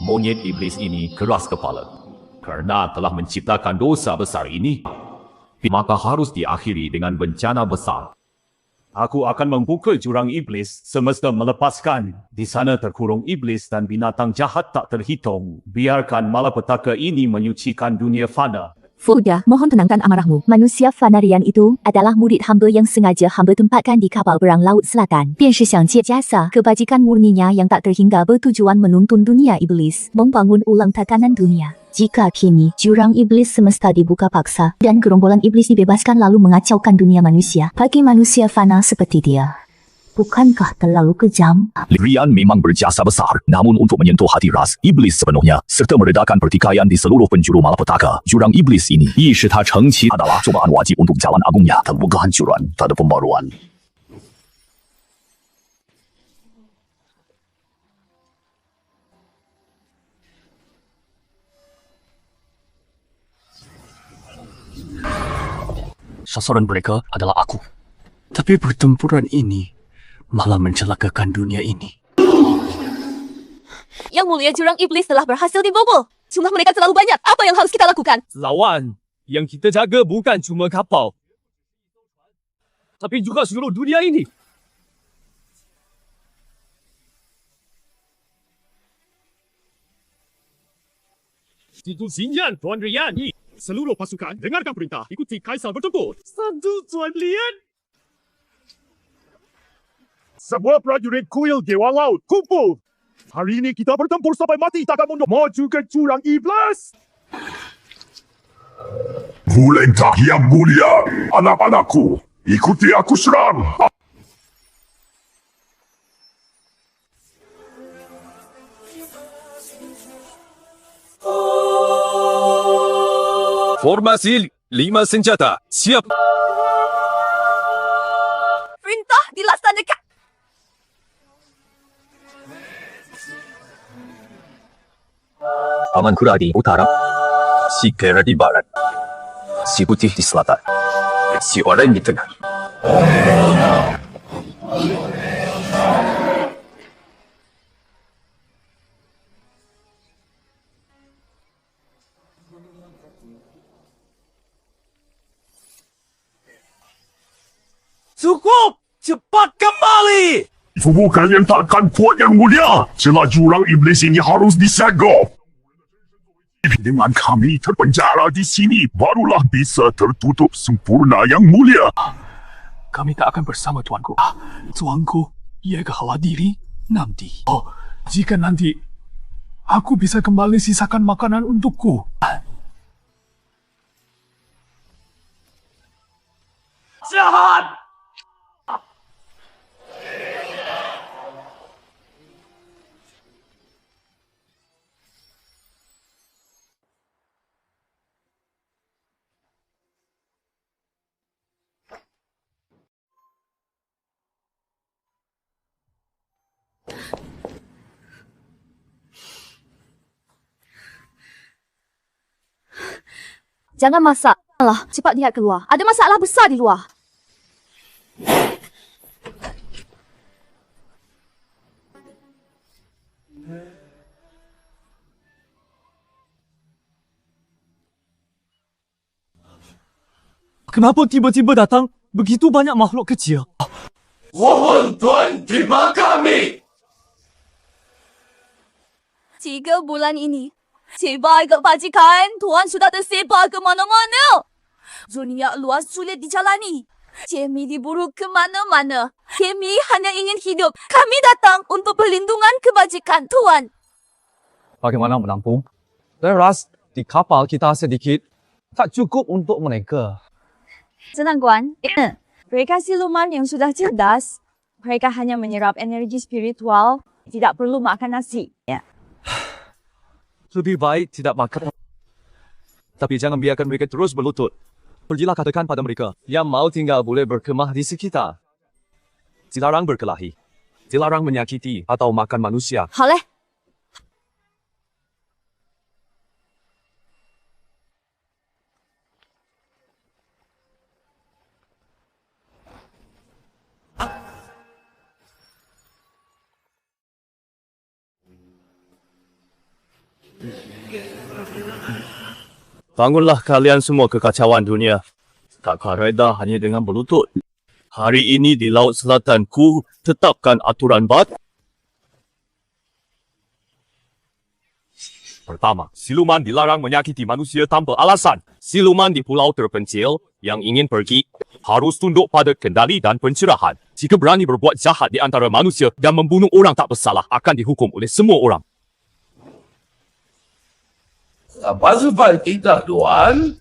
Monyet iblis ini keras kepala. Karena telah menciptakan dosa besar ini, maka harus diakhiri dengan bencana besar. Aku akan membuka jurang iblis semesta melepaskan. Di sana terkurung iblis dan binatang jahat tak terhitung. Biarkan malapetaka ini menyucikan dunia fana. Buddha, mohon tenangkan amarahmu. Manusia Fanarian itu adalah murid hamba yang sengaja hamba tempatkan di kapal perang Laut Selatan. Biar Xiangqie jasa, kebajikan murninya yang tak terhingga bertujuan menuntun dunia iblis, membangun ulang tatanan dunia. Jika kini jurang iblis semesta dibuka paksa dan gerombolan iblis dibebaskan lalu mengacaukan dunia manusia bagi manusia fana seperti dia, bukankah terlalu kejam? Rian memang berjasa besar, namun untuk menyentuh hati ras iblis sepenuhnya serta meredakan pertikaian di seluruh penjuru malapetaka, jurang iblis ini, Yishita Chengqi adalah cobaan wajib untuk jalan agungnya. Tanpa kehancuran, tak ada pembaruan. Sasaran mereka adalah aku. Tapi pertempuran ini malah mencelakakan dunia ini. Yang mulia jurang iblis telah berhasil dibobol. Jumlah mereka terlalu banyak. Apa yang harus kita lakukan? Lawan yang kita jaga bukan cuma kapal, tapi juga seluruh dunia ini. Institusinya Tuan Rian. Seluruh pasukan, dengarkan perintah. Ikuti Kaisar bertempur. Satu, Tuan Rian. Semua prajurit kuil Dewa Laut, kumpul! Hari ini kita bertempur sampai mati, takkan mundur. Maju ke jurang iblis! Kulentah yang mulia, anak-anakku, ikuti aku serang! Formasi 5 senjata, siap! Perintah dilaksanakan. Paman Kura di utara, si Kera di barat, si Putih di selatan, si Oranye di tengah. Cukup! Cepat kembali! Itu bukan yang takkan kuat yang mulia. Celah jurang iblis ini harus disegel. Dengan kami terpenjara di sini, barulah bisa tertutup sempurna yang mulia. Kami tak akan bersama tuanku. Tuanku, ia kalah diri nanti. Oh, jika nanti aku bisa kembali sisakan makanan untukku. Jahat! Jangan masak. Alah, cepat lihat keluar. Ada masalah besar di luar. Kenapa tiba-tiba datang begitu banyak makhluk kecil? Mohon Tuan terima kami. 3 bulan ini, sebagai bajikan, Tuan sudah tersebar ke mana-mana. Dunia luas sulit dijalani. Kami diburu ke mana-mana. Kami hanya ingin hidup. Kami datang untuk perlindungan kebajikan Tuan. Bagaimana menampung? Dan ras di kapal kita sedikit tak cukup untuk mereka. Tenang, Tuan. Mereka siluman yang sudah cerdas. Mereka hanya menyerap energi spiritual. Tidak perlu makan nasi. Ya. Lebih baik tidak makan. Tapi jangan biarkan mereka terus berlutut. Pergilah katakan pada mereka, yang mau tinggal boleh berkemah di sekitar. Dilarang berkelahi. Dilarang menyakiti atau makan manusia. Haleh. Bangunlah kalian semua kekacauan dunia. Takkan reda hanya dengan berlutut. Hari ini di Laut Selatan ku tetapkan aturan baru. Pertama, siluman dilarang menyakiti manusia tanpa alasan. Siluman di pulau terpencil yang ingin pergi harus tunduk pada kendali dan pencerahan. Jika berani berbuat jahat di antara manusia dan membunuh orang tak bersalah akan dihukum oleh semua orang. Apa sebab kita, Tuan?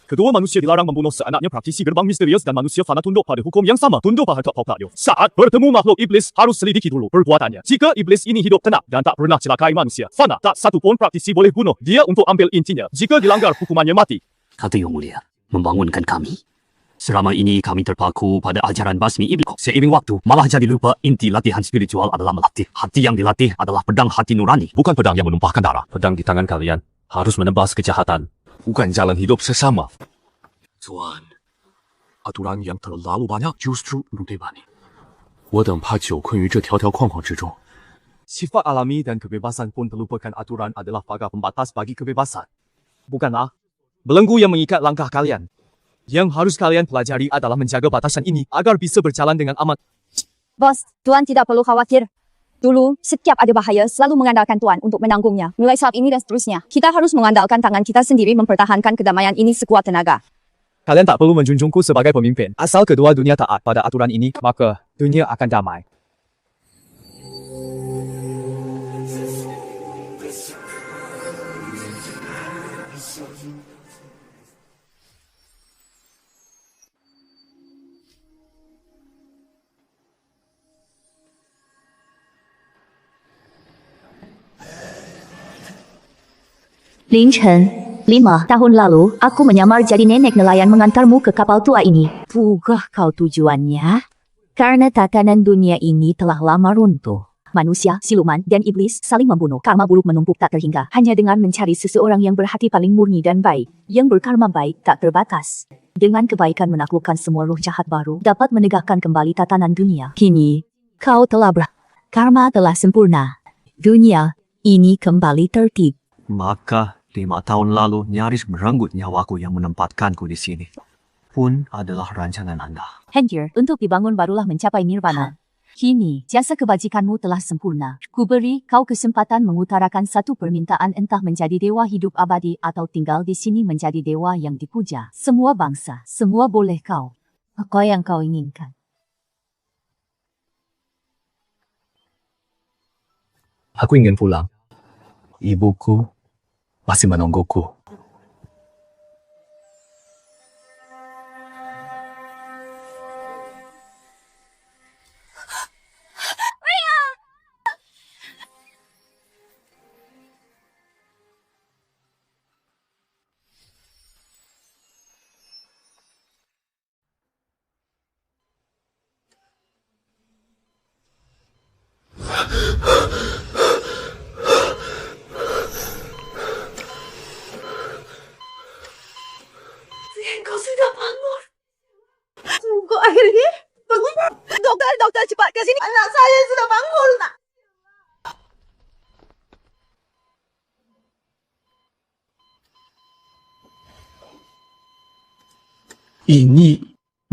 Kedua manusia dilarang membunuh seanaknya praktisi gerbang misterius dan manusia fana tunduk pada hukum yang sama. Tunduk pada Tokpokyo. Saat bertemu makhluk iblis, harus selidiki dulu perbuatannya. Jika iblis ini hidup tenang dan tak pernah celakai manusia, fana, tak satu pun praktisi boleh bunuh dia untuk ambil intinya. Jika dilanggar, hukumannya mati. Kata Yang Mulia, membangunkan kami. Selama ini kami terpaku pada ajaran basmi iblis. Seiring waktu, malah jadi lupa inti latihan spiritual adalah melatih. Hati yang dilatih adalah pedang hati nurani. Bukan pedang yang menumpahkan darah. Pedang di tangan kalian harus menebas kejahatan. Bukan jalan hidup sesama. Tuan, aturan yang terlalu banyak justru menuntut你。我等怕久困于这条条框框之中。 Sifat alami dan kebebasan pun terlupakan aturan adalah pagar pembatas bagi kebebasan. Bukanlah belenggu yang mengikat langkah kalian. Yang harus kalian pelajari adalah menjaga batasan ini agar bisa berjalan dengan aman. Bos, Tuan tidak perlu khawatir. Dulu, setiap ada bahaya selalu mengandalkan Tuan untuk menanggungnya. Mulai saat ini dan seterusnya, kita harus mengandalkan tangan kita sendiri mempertahankan kedamaian ini sekuat tenaga. Kalian tak perlu menjunjungku sebagai pemimpin. Asal kedua dunia taat pada aturan ini, maka dunia akan damai. Ling Chen, 5 tahun lalu, aku menyamar jadi nenek nelayan mengantarmu ke kapal tua ini. Bukankah kau tujuannya? Karena tatanan dunia ini telah lama runtuh. Manusia, siluman, dan iblis saling membunuh. Karma buruk menumpuk tak terhingga. Hanya dengan mencari seseorang yang berhati paling murni dan baik, yang berkarma baik tak terbatas. Dengan kebaikan menaklukkan semua roh jahat baru, dapat menegakkan kembali tatanan dunia. Kini, kau telah karma telah sempurna. Dunia ini kembali tertib. Maka 5 tahun lalu nyaris merenggut nyawaku yang menempatkanku di sini. Pun adalah rancangan Anda. Hancur, untuk dibangun barulah mencapai nirvana. Kini, jasa kebajikanmu telah sempurna. Kuberi kau kesempatan mengutarakan satu permintaan, entah menjadi dewa hidup abadi atau tinggal di sini menjadi dewa yang dipuja. Semua bangsa, semua boleh kau. Apa yang kau inginkan? Aku ingin pulang. Ibuku masih menungguku. Kau sudah bangun. Kok akhirnya bangun? Dokter, cepat ke sini. Anak saya sudah bangun, nak. Ini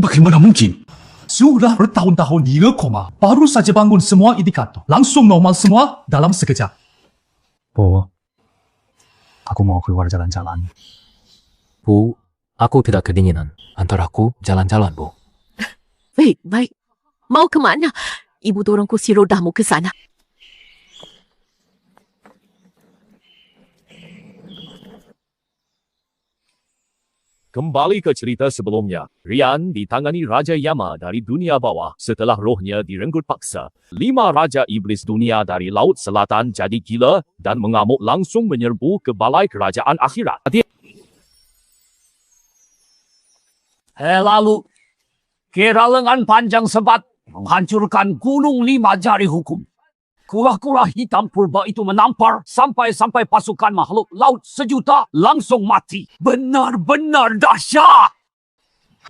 bagaimana mungkin? Sudah bertahun-tahun dia koma. Baru saja bangun semua indikator. Langsung normal semua dalam sekejap. Bu, aku mau keluar jalan-jalan. Bu, aku tidak kedinginan. Antar aku jalan-jalan, Bu. Baik. Mau kemana? Ibu dorong kursi rodamu ke sana. Kembali ke cerita sebelumnya. Rian ditangani Raja Yama dari dunia bawah setelah rohnya direnggut paksa. 5 Raja Iblis dunia dari Laut Selatan jadi gila dan mengamuk langsung menyerbu ke balai kerajaan akhirat. Lalu, kira lengan panjang sebat menghancurkan gunung 5 jari hukum. Kura-kura hitam purba itu menampar sampai pasukan makhluk laut sejuta langsung mati. Benar-benar dahsyat.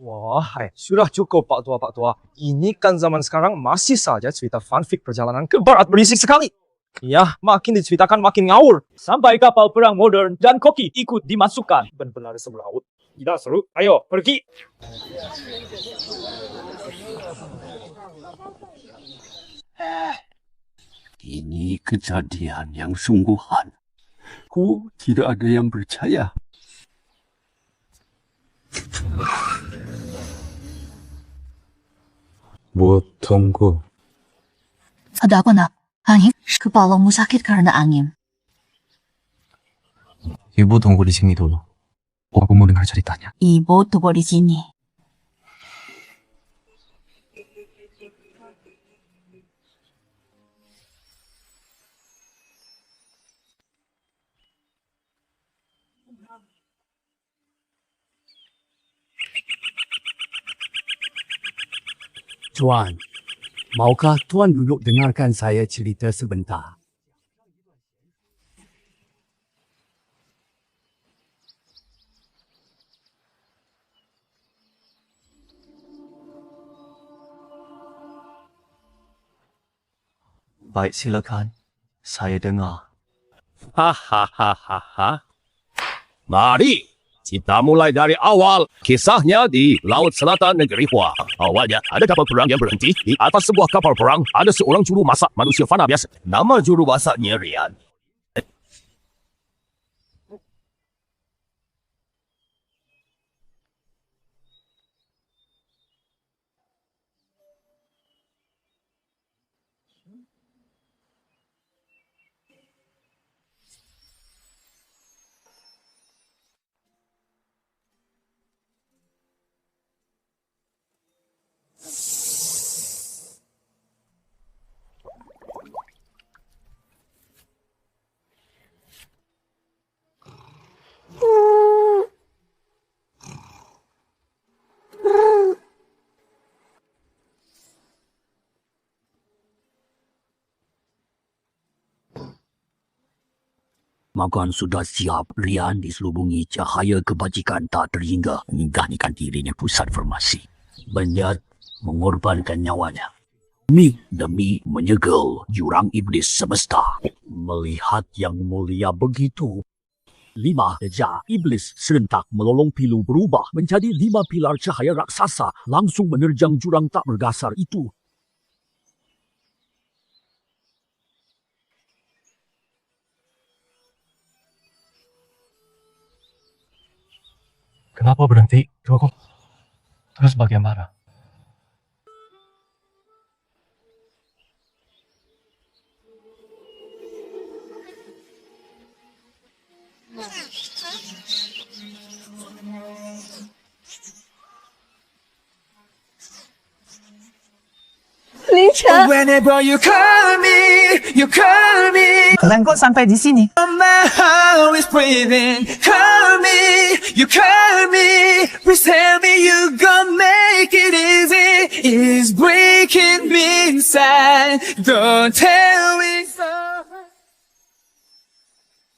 Wah, sudah cukup Pak Tua. Ini kan zaman sekarang masih saja cerita fanfic perjalanan ke barat berisik sekali. Ya, makin diceritakan makin ngawur. Sampai kapal perang modern dan koki ikut dimasukkan. Benar-benar seru laut. Tidak seru. Ayo, pergi. Ini kejadian yang sungguhan. Ku tidak ada yang percaya. Bu, tunggu. Ada apa, nak? Angin? Kepalamu sakit karena angin. Ibu tunggu di sini dulu. Aku mau dengar ceritanya. Ibu tunggu di sini. Tuan, maukah Tuan duduk dengarkan saya cerita sebentar? Baik, silakan. Saya dengar. Hahaha. Mari kita mulai dari awal. Kisahnya di Laut Selatan Negeri Hua. Awalnya ada kapal perang yang berhenti. Di atas sebuah kapal perang ada seorang juru masak manusia fana biasa. Nama juru masaknya Rian. Makan sudah siap. Rian diselubungi cahaya kebajikan tak terhingga meninggalkan dirinya pusat formasi. Banyak mengorbankan nyawanya demi menyegel jurang iblis semesta. Melihat yang mulia begitu, 5 Raja Iblis serentak melolong pilu berubah menjadi 5 pilar cahaya raksasa langsung menerjang jurang tak bergasar itu. Kenapa berhenti? Terus bagaimana? Licha. Whenever you call me, you call me. Kalian kok sampai di sini? My heart is breathing. Call me, you call me. Please tell me you gon' make it easy. It's breaking me inside. Don't tell me so.